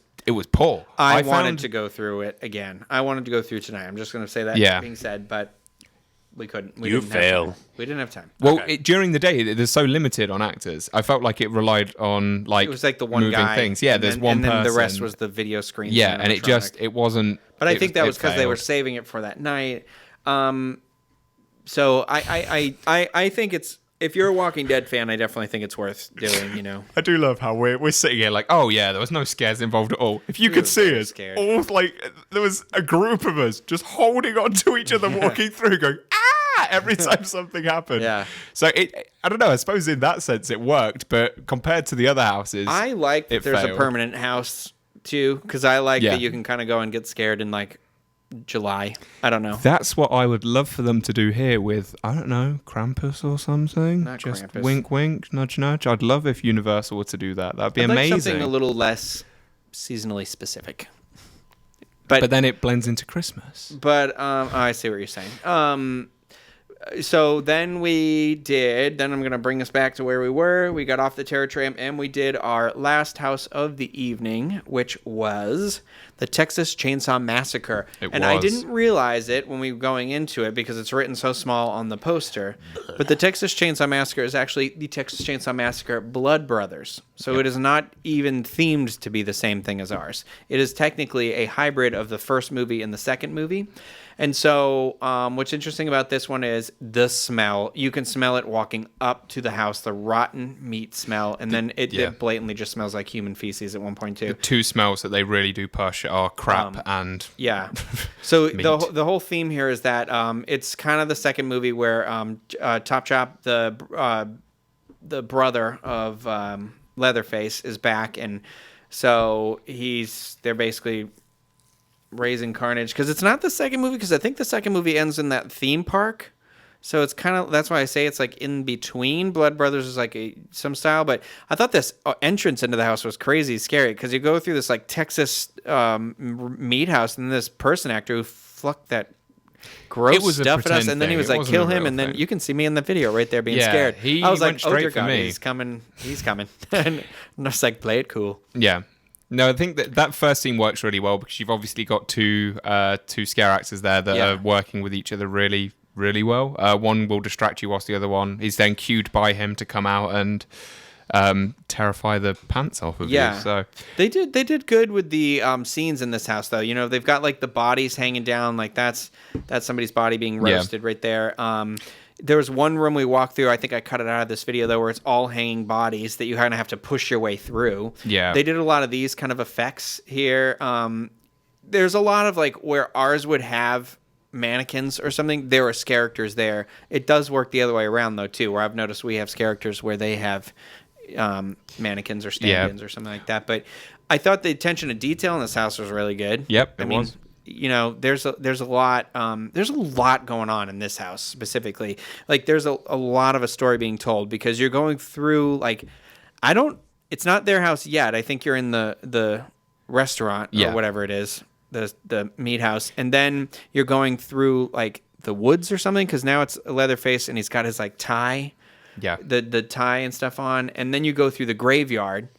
[SPEAKER 3] poor.
[SPEAKER 2] I wanted to go through it again. I wanted to go through tonight. I'm just going to say that being said, but we couldn't. We didn't have time.
[SPEAKER 3] Well, during the day, they're so limited on actors. I felt like it relied on it was like the one moving guy things. Yeah, there's one person. And then
[SPEAKER 2] the rest was the video screen.
[SPEAKER 3] Yeah, and it wasn't.
[SPEAKER 2] But I think that was because they were saving it for that night. So I think it's, if you're a Walking Dead fan, I definitely think it's worth doing,
[SPEAKER 3] I do love how we're sitting here like, oh yeah, there was no scares involved at all. If you could see us, all there was a group of us just holding on to each other, walking through, going, ah, every time something happened.
[SPEAKER 2] Yeah.
[SPEAKER 3] So I don't know, I suppose in that sense it worked, but compared to the other houses,
[SPEAKER 2] I like that there's a permanent house too, because I like that you can kind of go and get scared in July. I don't know.
[SPEAKER 3] That's what I would love for them to do here with, I don't know, Krampus or something.
[SPEAKER 2] Not
[SPEAKER 3] just
[SPEAKER 2] Krampus.
[SPEAKER 3] Wink, wink, nudge, nudge. I'd love if Universal were to do that. That'd be amazing.
[SPEAKER 2] Something a little less seasonally specific.
[SPEAKER 3] But then it blends into Christmas.
[SPEAKER 2] But I see what you're saying. So then I'm going to bring us back to where we were. We got off the Terror Tram and we did our last house of the evening, which was the Texas Chainsaw Massacre. I didn't realize it when we were going into it because it's written so small on the poster. But the Texas Chainsaw Massacre is actually the Texas Chainsaw Massacre Blood Brothers. So it is not even themed to be the same thing as ours. It is technically a hybrid of the first movie and the second movie. And so what's interesting about this one is the smell. You can smell it walking up to the house, the rotten meat smell. And then it blatantly just smells like human feces at one point, too.
[SPEAKER 3] The two smells that they really do push are crap and
[SPEAKER 2] yeah. So the whole theme here is that it's kind of the second movie where Top Chop, the brother of Leatherface, is back. And so they're basically raising carnage because it's not the second movie, because I think the second movie ends in that theme park, so it's kind of, that's why I say it's like in between. Blood Brothers is like some style, but I thought this entrance into the house was crazy scary because you go through this like Texas meat house and this person actor who flucked that gross stuff at us, and then he was like, kill him, and then you can see me in the video right there being scared. I was like, oh dear God, he's coming and I was like, play it cool.
[SPEAKER 3] No, I think that first scene works really well because you've obviously got two scare actors there that are working with each other really, really well. One will distract you whilst the other one is then cued by him to come out and terrify the pants off of you. So
[SPEAKER 2] they did good with the scenes in this house, though. You know, they've got like the bodies hanging down, like that's somebody's body being roasted right there. There was one room we walked through, I think I cut it out of this video, though, where it's all hanging bodies that you kind of have to push your way through.
[SPEAKER 3] Yeah.
[SPEAKER 2] They did a lot of these kind of effects here. There's a lot of, like, where ours would have mannequins or something, there was characters there. It does work the other way around, though, too, where I've noticed we have characters where they have mannequins or stand-ins or something like that. But I thought the attention to detail in this house was really good.
[SPEAKER 3] Yep,
[SPEAKER 2] I mean, you know, there's a lot going on in this house specifically. Like there's a lot of a story being told because you're going through like, it's not their house yet. I think you're in the restaurant or whatever it is, the meat house. And then you're going through like the woods or something. Cause now it's Leatherface and he's got his like tie, the tie and stuff on. And then you go through the graveyard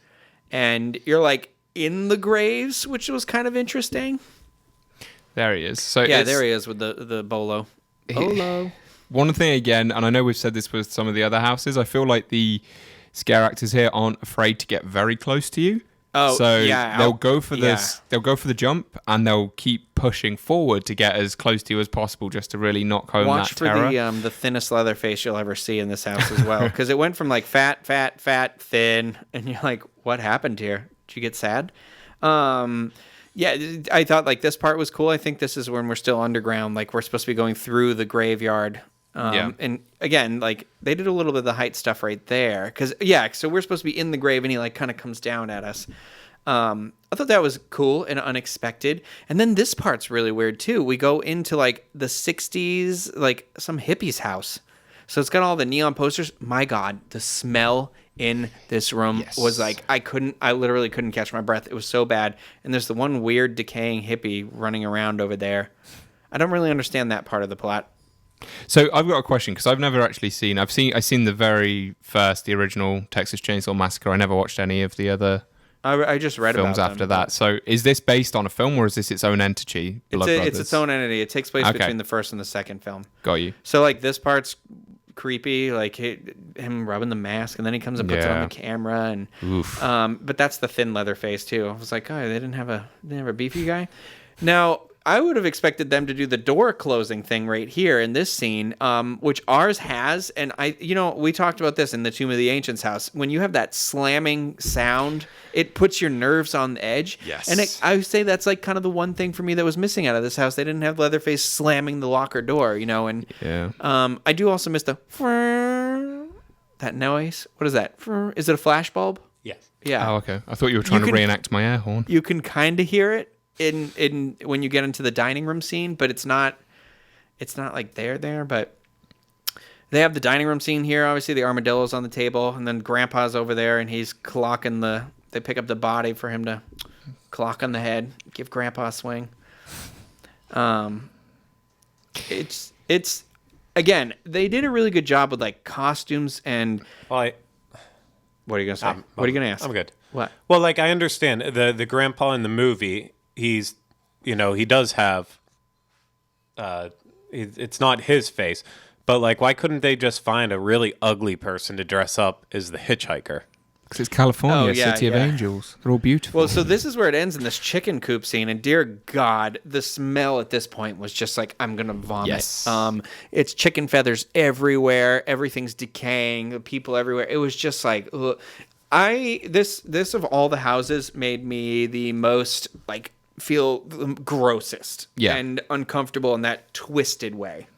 [SPEAKER 2] and you're like in the graves, which was kind of interesting.
[SPEAKER 3] There he is. So
[SPEAKER 2] there he is with the bolo. Bolo.
[SPEAKER 3] One thing again, and I know we've said this with some of the other houses, I feel like the scare actors here aren't afraid to get very close to you.
[SPEAKER 2] Oh,
[SPEAKER 3] so
[SPEAKER 2] yeah.
[SPEAKER 3] They'll go for this. They'll go for the jump, and they'll keep pushing forward to get as close to you as possible, just to really knock home
[SPEAKER 2] Watch
[SPEAKER 3] that terror.
[SPEAKER 2] Watch for the thinnest Leatherface you'll ever see in this house as well, because it went from like fat, thin, and you're like, what happened here? Did you get sad? Yeah, I thought like this part was cool. I think this is when we're still underground. Like we're supposed to be going through the graveyard. And again, like they did a little bit of the height stuff right there. So we're supposed to be in the grave and he like kind of comes down at us. I thought that was cool and unexpected. And then this part's really weird too. We go into like the 60s, like some hippie's house. So it's got all the neon posters. My God, the smell in this room was like, I literally couldn't catch my breath. It was so bad. And there's the one weird decaying hippie running around over there. I don't really understand that part of the plot.
[SPEAKER 3] So I've got a question because I've never actually seen the very first, the original Texas Chainsaw Massacre. I never watched any of the other
[SPEAKER 2] I just read
[SPEAKER 3] films
[SPEAKER 2] about
[SPEAKER 3] after that. So is this based on a film or is this its own entity?
[SPEAKER 2] It's its own entity. It takes place between the first and the second film.
[SPEAKER 3] Got you.
[SPEAKER 2] So like this part's creepy, like him rubbing the mask, and then he comes and puts it on the camera, and but that's the thin Leatherface too. I was like, oh, they didn't have a beefy guy. Now I would have expected them to do the door closing thing right here in this scene, which ours has, and we talked about this in the Tomb of the Ancients house. When you have that slamming sound, it puts your nerves on the edge.
[SPEAKER 3] Yes.
[SPEAKER 2] And I would say that's like kind of the one thing for me that was missing out of this house. They didn't have Leatherface slamming the locker door, and I do also miss the that noise. What is that? Is it a flash bulb?
[SPEAKER 1] Yes.
[SPEAKER 2] Yeah.
[SPEAKER 3] Oh, okay. I thought you were trying to reenact my air horn.
[SPEAKER 2] You can kind of hear it in when you get into the dining room scene, but it's not like there, but they have the dining room scene here. Obviously the armadillo's on the table, and then Grandpa's over there and he's clocking they pick up the body for him to clock on the head, give Grandpa a swing. It's again, they did a really good job with like costumes and.
[SPEAKER 1] Well,
[SPEAKER 2] What are you gonna say? What are you gonna ask?
[SPEAKER 1] I'm good.
[SPEAKER 2] What?
[SPEAKER 1] Well, like I understand the grandpa in the movie. He's, he does have. It's not his face, but like, why couldn't they just find a really ugly person to dress up as the hitchhiker?
[SPEAKER 3] Because it's California,
[SPEAKER 2] Oh, yeah,
[SPEAKER 3] city of
[SPEAKER 2] yeah.
[SPEAKER 3] angels. They're all beautiful.
[SPEAKER 2] Well, so this is where it ends in this chicken coop scene, and dear God, the smell at this point was just like, I'm gonna vomit.
[SPEAKER 3] Yes.
[SPEAKER 2] It's chicken feathers everywhere. Everything's decaying. The people everywhere. It was just like, ugh. This of all the houses made me the most like feel the grossest and uncomfortable in that twisted way.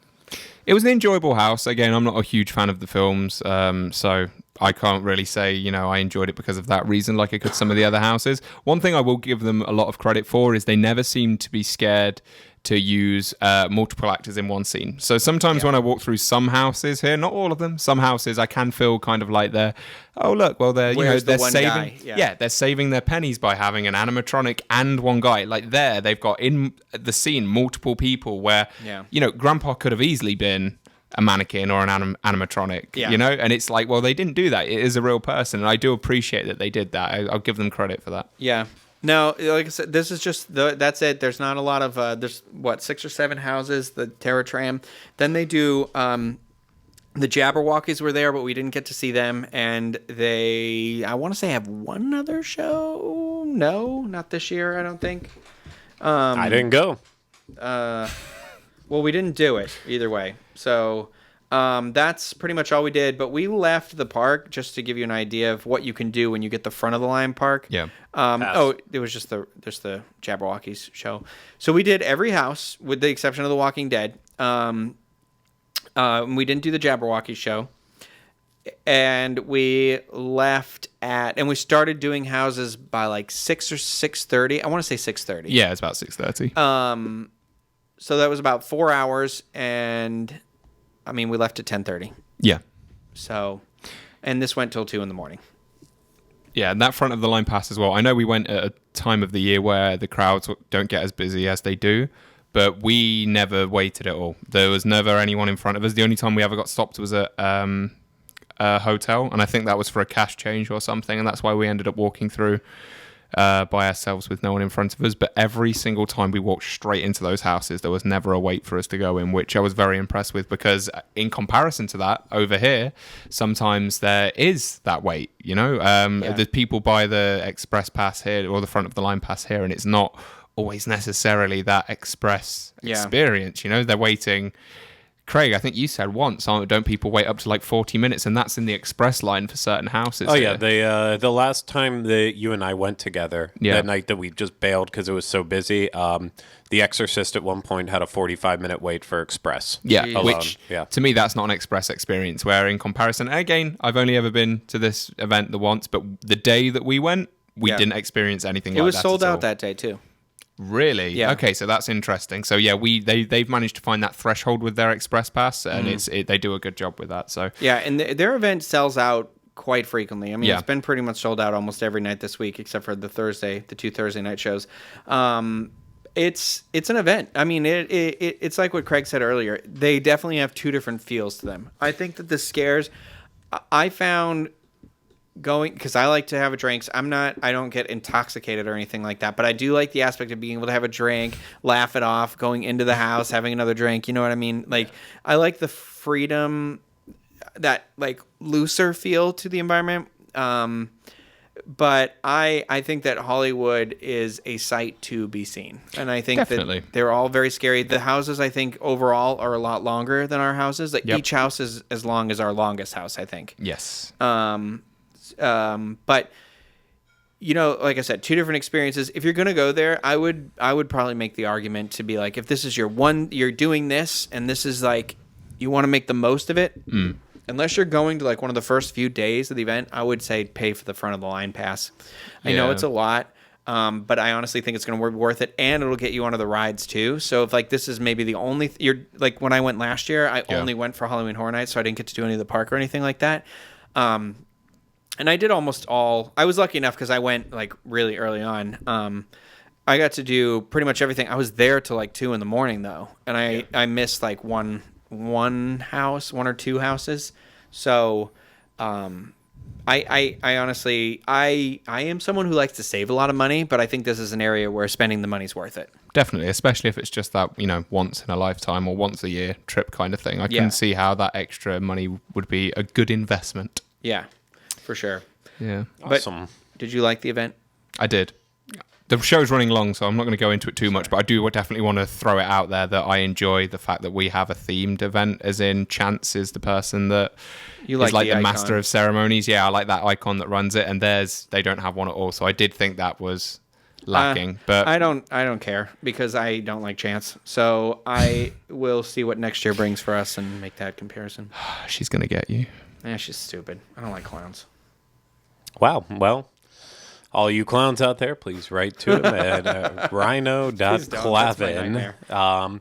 [SPEAKER 3] It was an enjoyable house. Again, I'm not a huge fan of the films, so I can't really say, I enjoyed it because of that reason like I could some of the other houses. One thing I will give them a lot of credit for is they never seem to be scared to use multiple actors in one scene. So sometimes when I walk through some houses here, not all of them, some houses I can feel kind of like they're, oh look, well they're
[SPEAKER 2] Where's the
[SPEAKER 3] they're
[SPEAKER 2] one
[SPEAKER 3] saving
[SPEAKER 2] guy? Yeah.
[SPEAKER 3] they're saving their pennies by having an animatronic and one guy. Like they've got in the scene multiple people where Grandpa could have easily been a mannequin or an animatronic, and it's like, well, they didn't do that. It is a real person, and I do appreciate that they did that. I'll give them credit for that.
[SPEAKER 2] Yeah. No, like I said, this is just that's it. There's not a lot of there's 6 or 7 houses. The Tram. Then they do the Jabberwockies were there, but we didn't get to see them. And I want to say have one other show. No, not this year. I don't think.
[SPEAKER 1] I didn't go.
[SPEAKER 2] Well, we didn't do it either way. So that's pretty much all we did. But we left the park just to give you an idea of what you can do when you get the front of the line park.
[SPEAKER 3] Yeah.
[SPEAKER 2] It was just the Jabberwockies show. So we did every house with the exception of The Walking Dead. We didn't do the Jabberwocky show. And we left and we started doing houses by like 6 or 6:30. I want to say 6:30.
[SPEAKER 3] Yeah, it's about 6:30.
[SPEAKER 2] So that was about 4 hours, and I mean, we left at 10:30.
[SPEAKER 3] Yeah.
[SPEAKER 2] So, and this went till 2 a.m.
[SPEAKER 3] Yeah, and that front of the line pass as well. I know we went at a time of the year where the crowds don't get as busy as they do, but we never waited at all. There was never anyone in front of us. The only time we ever got stopped was at a hotel, and I think that was for a cash change or something, and that's why we ended up walking through by ourselves with no one in front of us. But every single time we walked straight into those houses, there was never a wait for us to go in, which I was very impressed with, because in comparison to that, over here sometimes there is that wait. The people buy the express pass here or the front of the line pass here, and it's not always necessarily that express experience. They're waiting. Craig, I think you said once, don't people wait up to like 40 minutes, and that's in the express line for certain houses?
[SPEAKER 1] Oh, yeah. The last time that you and I went together, that night that we just bailed because it was so busy, The Exorcist at one point had a 45-minute wait for express.
[SPEAKER 3] Yeah,
[SPEAKER 1] alone.
[SPEAKER 3] Which to me, that's not an express experience, where in comparison, again, I've only ever been to this event the once, but the day that we went, we didn't experience anything like that.
[SPEAKER 2] It was sold out that day, too.
[SPEAKER 3] Really?
[SPEAKER 2] Yeah.
[SPEAKER 3] Okay, so that's interesting. So yeah, they've managed to find that threshold with their express pass, and they do a good job with that. So
[SPEAKER 2] yeah, and their event sells out quite frequently. I mean, it's been pretty much sold out almost every night this week, except for the 2 Thursday night shows. It's an event. I mean, it's like what Craig said earlier. They definitely have 2 different feels to them. I think that the scares I found. Going because I like to have a drinks. I don't get intoxicated or anything like that, but I do like the aspect of being able to have a drink, laugh it off, going into the house, having another drink. You know what I mean? Like, I like the freedom, that like looser feel to the environment. But I think that Hollywood is a sight to be seen, and I think that they're all very scary. The houses, I think, overall are a lot longer than our houses. Like each house is as long as our longest house, I think.
[SPEAKER 3] Yes.
[SPEAKER 2] But like I said, 2 different experiences. If you're going to go there, I would probably make the argument to be like, if this is you're doing this, and this is like, you want to make the most of it, unless you're going to like one of the first few days of the event, I would say pay for the front of the line pass. I know it's a lot, but I honestly think it's going to be worth it, and it'll get you onto the rides too. So if like this is maybe the only, you're like when I went last year, I only went for Halloween Horror Nights, so I didn't get to do any of the park or anything like that. And I did almost all. I was lucky enough because I went like really early on. I got to do pretty much everything. I was there till like 2 a.m. though, and I missed like one one or two houses. So, I honestly, I am someone who likes to save a lot of money, but I think this is an area where spending the money's worth it.
[SPEAKER 3] Definitely, especially if it's just that, once in a lifetime or once a year trip kind of thing. I can see how that extra money would be a good investment.
[SPEAKER 2] Yeah, for sure.
[SPEAKER 3] Yeah.
[SPEAKER 1] Awesome.
[SPEAKER 2] But did you like the event?
[SPEAKER 3] I did. The show's running long, so I'm not going to go into it too much, but I do definitely want to throw it out there that I enjoy the fact that we have a themed event, as in Chance is the person that is like the master of ceremonies. Yeah, I like that icon that runs it, and they don't have one at all, so I did think that was lacking. But
[SPEAKER 2] I don't care because I don't like Chance, so I will see what next year brings for us and make that comparison.
[SPEAKER 3] She's going to get you.
[SPEAKER 2] Yeah, she's stupid. I don't like clowns.
[SPEAKER 1] Wow. Well, all you clowns out there, please write to him at ryno.clavin.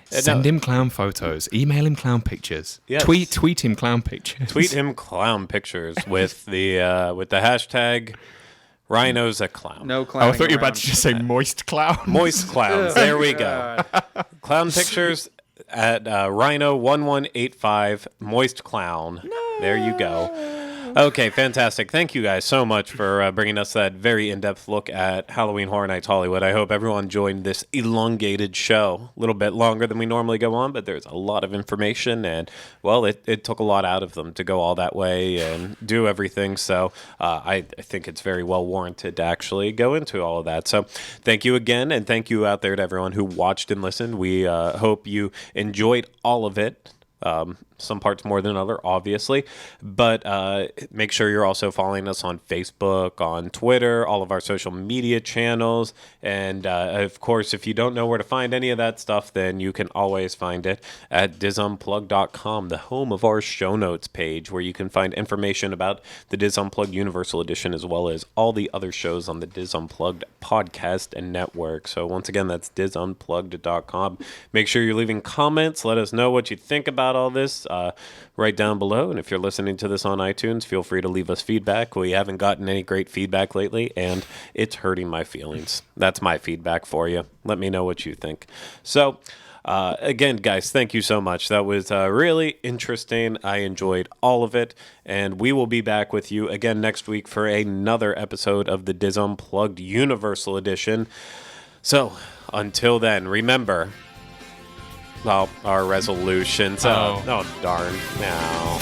[SPEAKER 3] Send him clown photos. Email him clown pictures.
[SPEAKER 1] Yes.
[SPEAKER 3] Tweet him clown pictures.
[SPEAKER 1] Tweet him clown pictures with the hashtag Ryno's a clown.
[SPEAKER 2] No clown.
[SPEAKER 3] I thought you were about to just say moist clown.
[SPEAKER 1] Moist clowns. There we go. Clown pictures at Ryno1185 moist clown. No. There you go. Okay, fantastic. Thank you guys so much for bringing us that very in-depth look at Halloween Horror Nights Hollywood. I hope everyone enjoyed this elongated show. A little bit longer than we normally go on, but there's a lot of information, and, well, it took a lot out of them to go all that way and do everything. So I think it's very well warranted to actually go into all of that. So thank you again, and thank you out there to everyone who watched and listened. We hope you enjoyed all of it. Some parts more than other, obviously, but make sure you're also following us on Facebook, on Twitter, all of our social media channels, and of course, if you don't know where to find any of that stuff, then you can always find it at disunplug.com, the home of our show notes page, where you can find information about the Diz Unplugged Universal Edition, as well as all the other shows on the Diz Unplugged podcast and network. So once again, that's disunplugged.com. Make sure you're leaving comments. Let us know what you think about all this. Right down below, and if you're listening to this on iTunes, feel free to leave us feedback. We haven't gotten any great feedback lately, and it's hurting my feelings. That's my feedback for you. Let me know what you think. So, again, guys, thank you so much. That was really interesting. I enjoyed all of it, and we will be back with you again next week for another episode of the Diz Unplugged Universal Edition. So, until then, remember... Well, our resolutions. Oh, darn. Now.